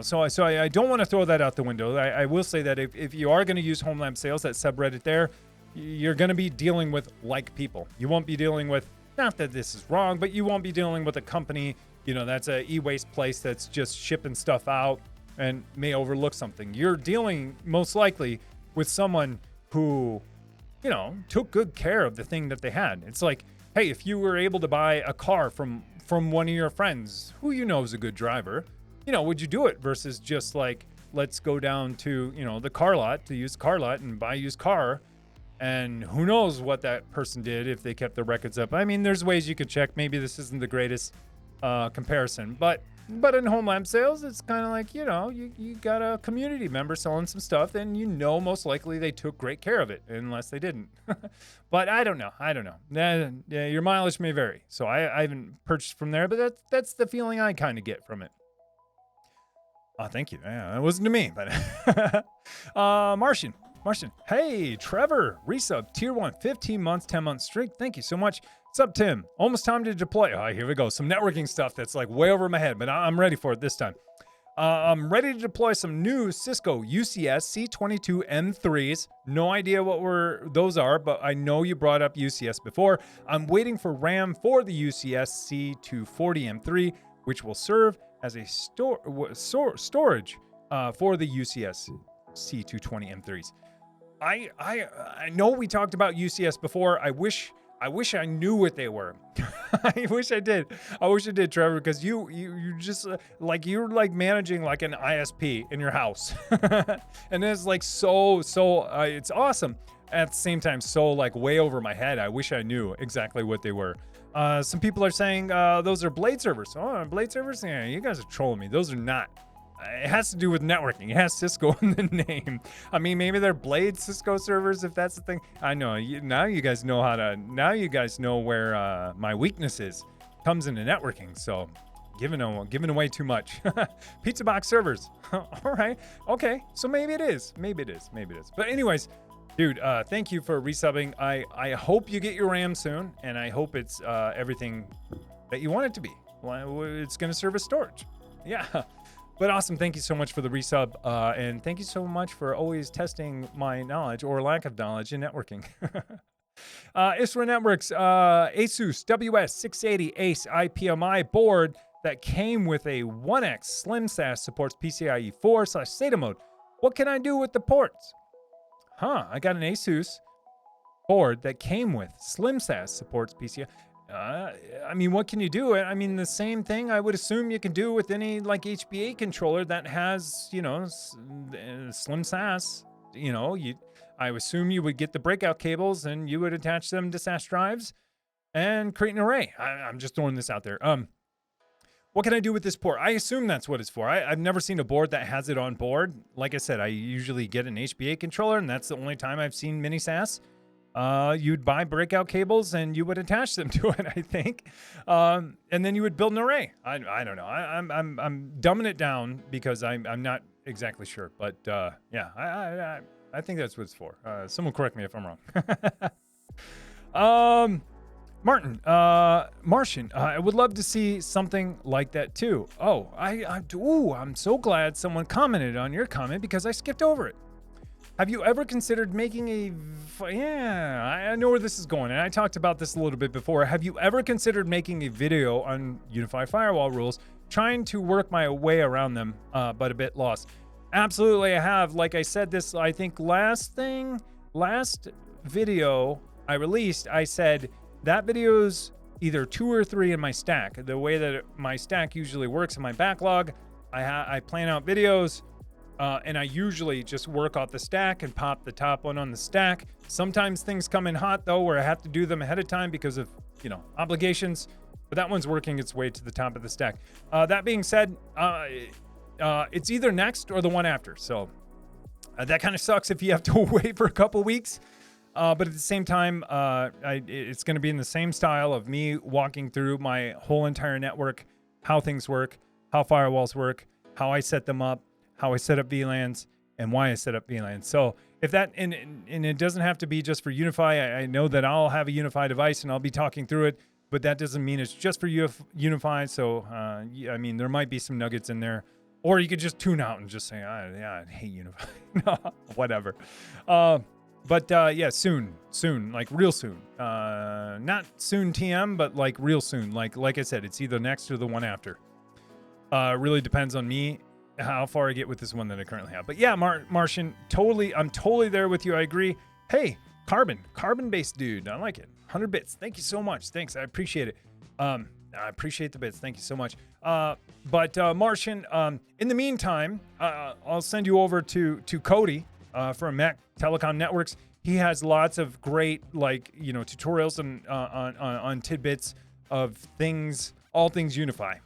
So I don't want to throw that out the window. I will say that if you are going to use home lab sales, that subreddit there, you're going to be dealing with like people. You won't be dealing with, not that this is wrong, but you won't be dealing with a company, that's a e-waste place that's just shipping stuff out and may overlook something. You're dealing most likely with someone who, took good care of the thing that they had. It's like, hey, if you were able to buy a car from one of your friends who is a good driver, would you do it versus just like, let's go down to, the car lot, to use the car lot and buy a used car. And who knows what that person did if they kept their records up. I mean, there's ways you could check. Maybe this isn't the greatest comparison, but in homelab sales, it's kind of like, you got a community member selling some stuff, then most likely they took great care of it, unless they didn't. But I don't know. Yeah, your mileage may vary. So I haven't purchased from there, but that's the feeling I kind of get from it. Oh, thank you. Yeah, it wasn't to me, but Martian. Hey, Trevor, resub, tier 1, 15 months, 10 months streak. Thank you so much. What's up, Tim? Almost time to deploy. Oh, here we go. Some networking stuff that's like way over my head, but I'm ready for it this time. I'm ready to deploy some new Cisco UCS C22 M3s. No idea what those are, but I know you brought up UCS before. I'm waiting for RAM for the UCS C240 M3, which will serve as a storage for the UCS C220 M3s. I know we talked about UCS before. I wish I knew what they were. I wish I did, Trevor, because you just you're like managing like an ISP in your house. And it's like so it's awesome. At the same time, so like way over my head. I wish I knew exactly what they were. Some people are saying those are blade servers. Oh, blade servers? Yeah, you guys are trolling me. Those are not. It has to do with networking. It has Cisco in the name. I mean, maybe they're blade Cisco servers if that's the thing. I know. Now you guys know where my weakness is. Comes into networking. So giving away too much. Pizza box servers. All right. Okay. So maybe it is. But anyways, dude, thank you for resubbing. I hope you get your RAM soon, and I hope it's everything that you want it to be. Well, it's going to serve as storage. Yeah. But awesome. Thank you so much for the resub. And thank you so much for always testing my knowledge or lack of knowledge in networking. Isra Networks, Asus WS680 Ace IPMI board that came with a 1X Slim SAS, supports PCIe 4/SATA mode. What can I do with the ports? I got an Asus board that came with Slim SAS, supports PCIe. I mean, what can you do? I mean, the same thing I would assume you can do with any like HBA controller that has, Slim SAS. I assume you would get the breakout cables and you would attach them to SAS drives and create an array. I'm just throwing this out there. What can I do with this port? I assume that's what it's for. I've never seen a board that has it on board. Like I said, I usually get an HBA controller, and that's the only time I've seen mini SAS. You'd buy breakout cables and you would attach them to it, I think. And then you would build an array. I don't know. I'm dumbing it down because I'm not exactly sure. But yeah, I think that's what it's for. Someone correct me if I'm wrong. Martian, I would love to see something like that too. Oh, I'm so glad someone commented on your comment because I skipped over it. Have you ever considered making I know where this is going, and I talked about this a little bit before. Have you ever considered making a video on unified firewall rules, trying to work my way around them, but a bit lost? Absolutely, I have. Like I said, this, I think last video I released, I said that video's either 2 or 3 in my stack. The way that my stack usually works in my backlog, I plan out videos, and I usually just work off the stack and pop the top one on the stack. Sometimes things come in hot though, where I have to do them ahead of time because of, obligations, but that one's working its way to the top of the stack. That being said, it's either next or the one after. So that kind of sucks if you have to wait for a couple weeks. But at the same time, it's going to be in the same style of me walking through my whole entire network, how things work, how firewalls work, how I set them up, how I set up VLANs, and why I set up VLANs. So if that, and it doesn't have to be just for Unify. I know that I'll have a Unify device and I'll be talking through it, but that doesn't mean it's just for Unify. So, I mean, there might be some nuggets in there, or you could just tune out and just say, I hate Unify. No, whatever. But yeah, soon, like real soon. Not soon TM, but like real soon. Like I said, it's either next or the one after. Really depends on me, how far I get with this one that I currently have. But yeah, Martian, I'm totally there with you. I agree. Hey, carbon-based dude. I like it. 100 bits. Thank you so much. Thanks. I appreciate it. I appreciate the bits. Thank you so much. But Martian, in the meantime, I'll send you over to Cody from Mac Telecom Networks. He has lots of great, tutorials on tidbits of things, all things Unify.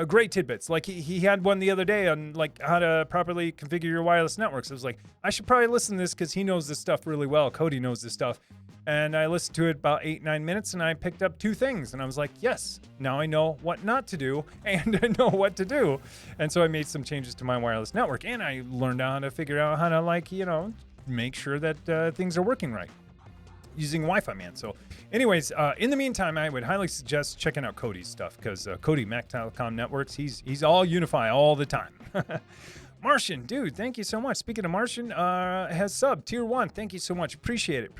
Great tidbits. Like he had one the other day on like how to properly configure your wireless networks. I was like, I should probably listen to this because he knows this stuff really well. Cody knows this stuff. And I listened to it about 8-9 minutes and I picked up 2 things. And I was like, yes, now I know what not to do and I know what to do. And so I made some changes to my wireless network and I learned how to figure out how to make sure that things are working right using Wi-Fi Man. So anyways, in the meantime, I would highly suggest checking out Cody's stuff because Cody, Mac Telecom Networks, he's all Unify all the time. Martian, dude, thank you so much. Speaking of Martian, has sub tier 1. Thank you so much. Appreciate it.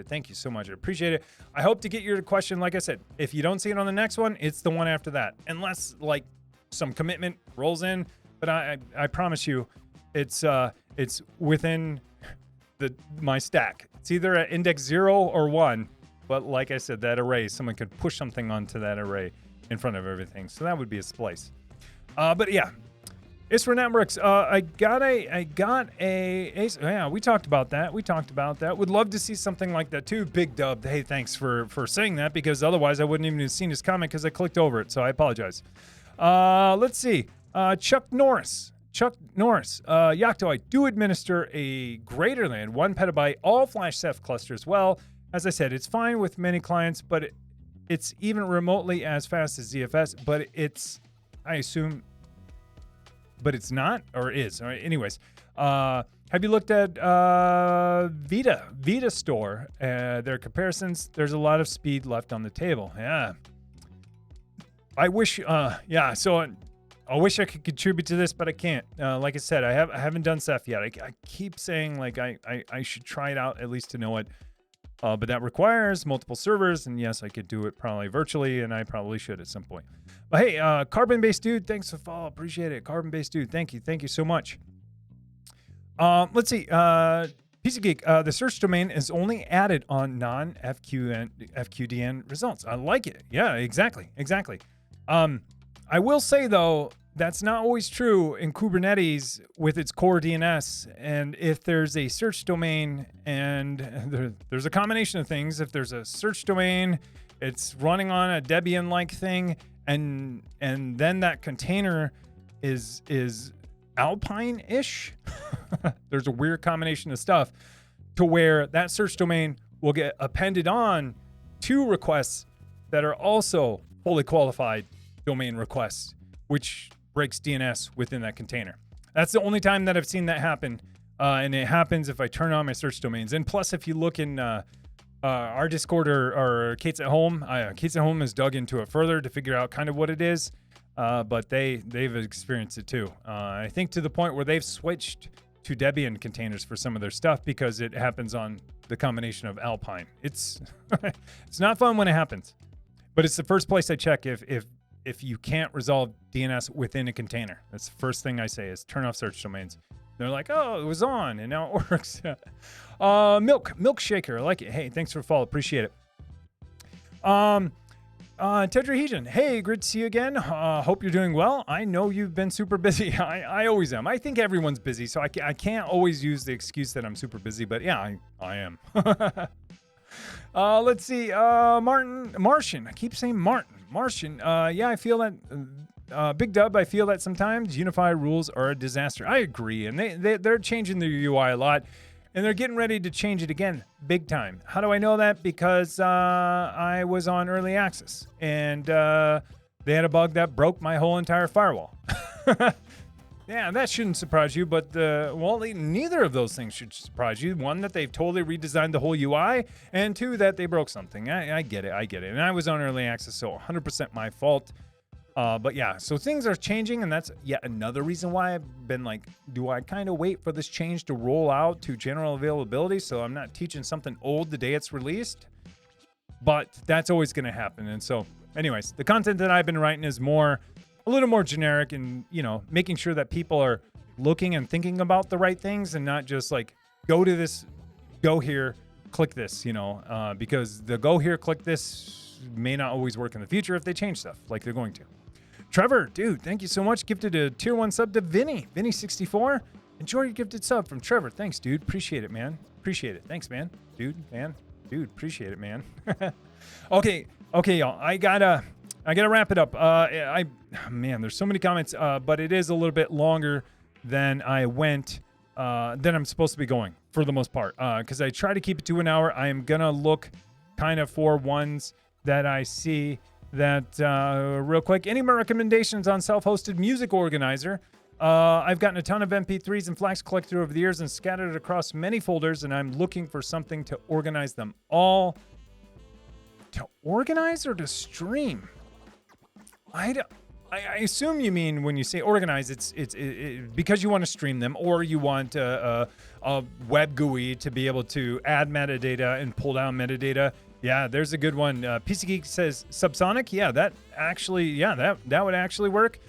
Thank you so much. I appreciate it. I hope to get your question. Like I said, if you don't see it on the next one, it's the one after that, unless like some commitment rolls in. But I promise you, it's within my stack. It's either at index 0 or 1, but like I said, that array, someone could push something onto that array in front of everything. So that would be a splice. But yeah, ISRA Networks. I got a. Yeah, we talked about that. Would love to see something like that too. Big dub. Hey, thanks for saying that because otherwise I wouldn't even have seen his comment because I clicked over it. So I apologize. Let's see. Chuck Norris. Yocto, I do administer a greater than 1 petabyte all flash Ceph cluster as well. As I said, it's fine with many clients, but it's even remotely as fast as ZFS, but it's, I assume, but it's not or is. All right. Anyways, have you looked at Vita Store? Their comparisons, there's a lot of speed left on the table. Yeah. I wish, so I wish I could contribute to this, but I can't. Like I said, I haven't done Ceph yet. I keep saying like I should try it out at least to know it, but that requires multiple servers. And yes, I could do it probably virtually, and I probably should at some point. But hey, carbon-based dude, thanks for the follow. Appreciate it, carbon-based dude. Thank you so much. Let's see. PC Geek, the search domain is only added on non-FQDN results. I like it. Yeah, exactly. I will say, though, that's not always true in Kubernetes with its core DNS. And if there's a search domain and there's a combination of things, if there's a search domain, it's running on a Debian-like thing, and then that container is Alpine-ish, there's a weird combination of stuff to where that search domain will get appended on to requests that are also fully qualified domain requests, which breaks DNS within that container. That's the only time that I've seen that happen, and it happens if I turn on my search domains. And plus, if you look in our Discord or Kate's at Home, Kate's at Home has dug into it further to figure out kind of what it is, but they've experienced it too. I think to the point where they've switched to Debian containers for some of their stuff because it happens on the combination of Alpine. It's it's not fun when it happens, but it's the first place I check if you can't resolve DNS within a container. That's the first thing I say is turn off search domains. They're like, oh, it was on and now it works. Milkshaker, I like it. Hey, thanks for the follow. Appreciate it. Tetrahedron, hey, great to see you again. Hope you're doing well. I know you've been super busy. I always am. I think everyone's busy, so I can't always use the excuse that I'm super busy, but yeah, I am. Let's see. Martian. I keep saying Martian. Yeah, I feel that. Big Dub, I feel that sometimes Unify rules are a disaster. I agree, and they're changing their UI a lot, and they're getting ready to change it again, big time. How do I know that? Because I was on early access, and they had a bug that broke my whole entire firewall. Yeah, that shouldn't surprise you, but neither of those things should surprise you. One, that they've totally redesigned the whole UI, and two, that they broke something. I get it. And I was on early access, so 100% my fault. But yeah, so things are changing, and that's yet another reason why I've been like, do I kind of wait for this change to roll out to general availability so I'm not teaching something old the day it's released? But that's always going to happen. And so anyways, the content that I've been writing is a little more generic, and, you know, making sure that people are looking and thinking about the right things and not just like, go to this, go here, click this, you know, because the go here, click this may not always work in the future if they change stuff like they're going to. Trevor, dude, thank you so much. Gifted a tier 1 sub to Vinny64. Enjoy your gifted sub from Trevor. Thanks, dude. Appreciate it, man. Appreciate it. Thanks, man. Dude. Appreciate it, man. Okay, y'all. I gotta wrap it up. Man, there's so many comments, but it is a little bit longer than I'm supposed to be going for the most part. Because I try to keep it to an hour. I am gonna look kind of for ones that I see that real quick. Any more recommendations on self-hosted music organizer? I've gotten a ton of MP3s and FLACs collected over the years and scattered across many folders, and I'm looking for something to organize them all. To organize or to stream? I assume you mean when you say organize, it's because you want to stream them, or you want a web GUI to be able to add metadata and pull down metadata. Yeah, there's a good one. PC Geek says Subsonic. Yeah, that would actually work.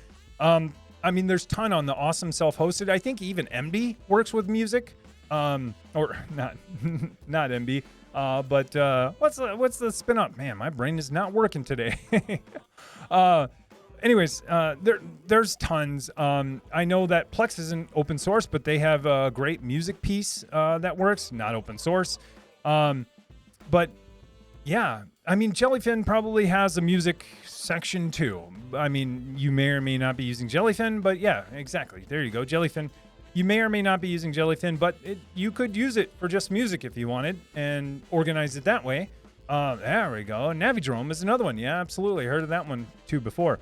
I mean, there's ton on the awesome self-hosted. I think even MB works with music. Or not MB. But what's the spin up? Man, my brain is not working today. Anyways, there's tons. I know that Plex isn't open source, but they have a great music piece that works. Not open source. But yeah, I mean, Jellyfin probably has a music section too. I mean, you may or may not be using Jellyfin, but yeah, exactly. There you go, Jellyfin. You may or may not be using Jellyfin, but you could use it for just music if you wanted and organize it that way. There we go. Navidrome is another one. Yeah, absolutely. Heard of that one too before.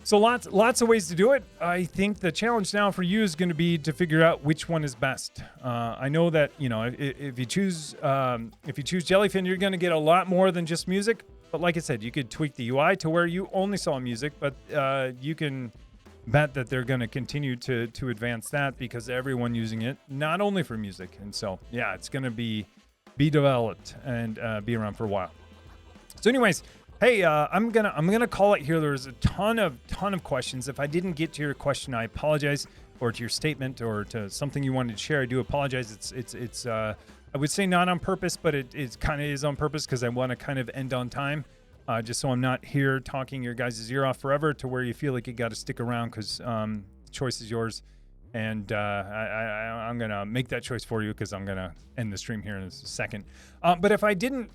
So lots of ways to do it. I think the challenge now for you is going to be to figure out which one is best. I know that, you know, if you choose Jellyfin, you're going to get a lot more than just music. But like I said, you could tweak the UI to where you only saw music, but you can bet that they're going to continue to advance that because everyone using it, not only for music. And so, yeah, it's going to be developed and be around for a while. So anyways, hey, I'm gonna call it here. There's a ton of questions. If I didn't get to your question, I apologize, or to your statement, or to something you wanted to share. I do apologize. It's I would say not on purpose, but it kind of is on purpose because I want to kind of end on time, just so I'm not here talking your guys' ear off forever to where you feel like you got to stick around because the choice is yours. And I'm gonna make that choice for you because I'm gonna end the stream here in a second. But if I didn't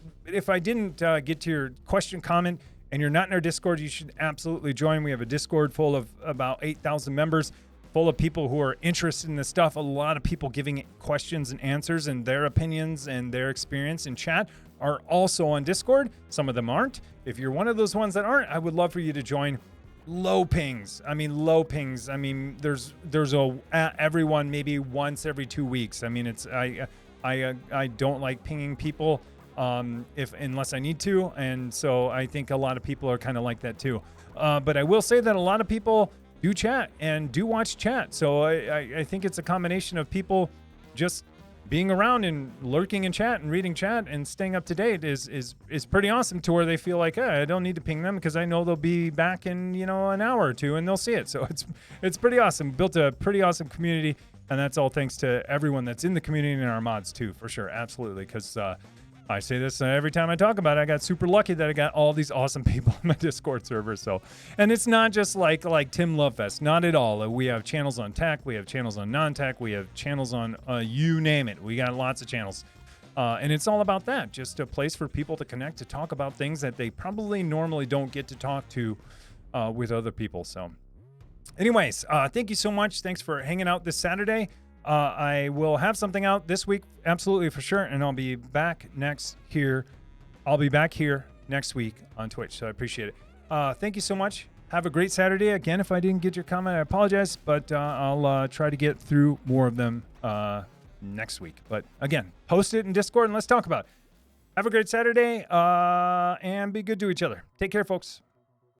get to your question, comment, and you're not in our Discord, you should absolutely join. We have a Discord full of about 8,000 members, full of people who are interested in this stuff. A lot of people giving questions and answers, and their opinions and their experience in chat are also on Discord. Some of them aren't. If you're one of those ones that aren't, I would love for you to join. Low pings. I mean, there's everyone maybe once every 2 weeks. I mean, I don't like pinging people unless I need to, and so I think a lot of people are kind of like that too. But I will say that a lot of people do chat and do watch chat. So I think it's a combination of people just being around and lurking in chat and reading chat and staying up to date is pretty awesome, to where they feel like, I don't need to ping them because I know they'll be back in, an hour or two and they'll see it. So it's pretty awesome. Built a pretty awesome community, and that's all thanks to everyone that's in the community and our mods too, for sure. Absolutely. Because I say this every time I talk about it. I got super lucky that I got all these awesome people on my Discord server. So, and it's not just like Tim Lovefest, not at all. We have channels on tech, we have channels on non-tech, we have channels on you name it. We got lots of channels, and it's all about that. Just a place for people to connect, to talk about things that they probably normally don't get to talk to with other people. So, anyways, thank you so much. Thanks for hanging out this Saturday. I will have something out this week, absolutely for sure, and I'll be back here next week on Twitch, so I appreciate it. Thank you so much. Have a great Saturday. Again, if I didn't get your comment, I apologize, but I'll try to get through more of them next week. But again, post it in Discord and let's talk about it. Have a great Saturday, and be good to each other. Take care, folks.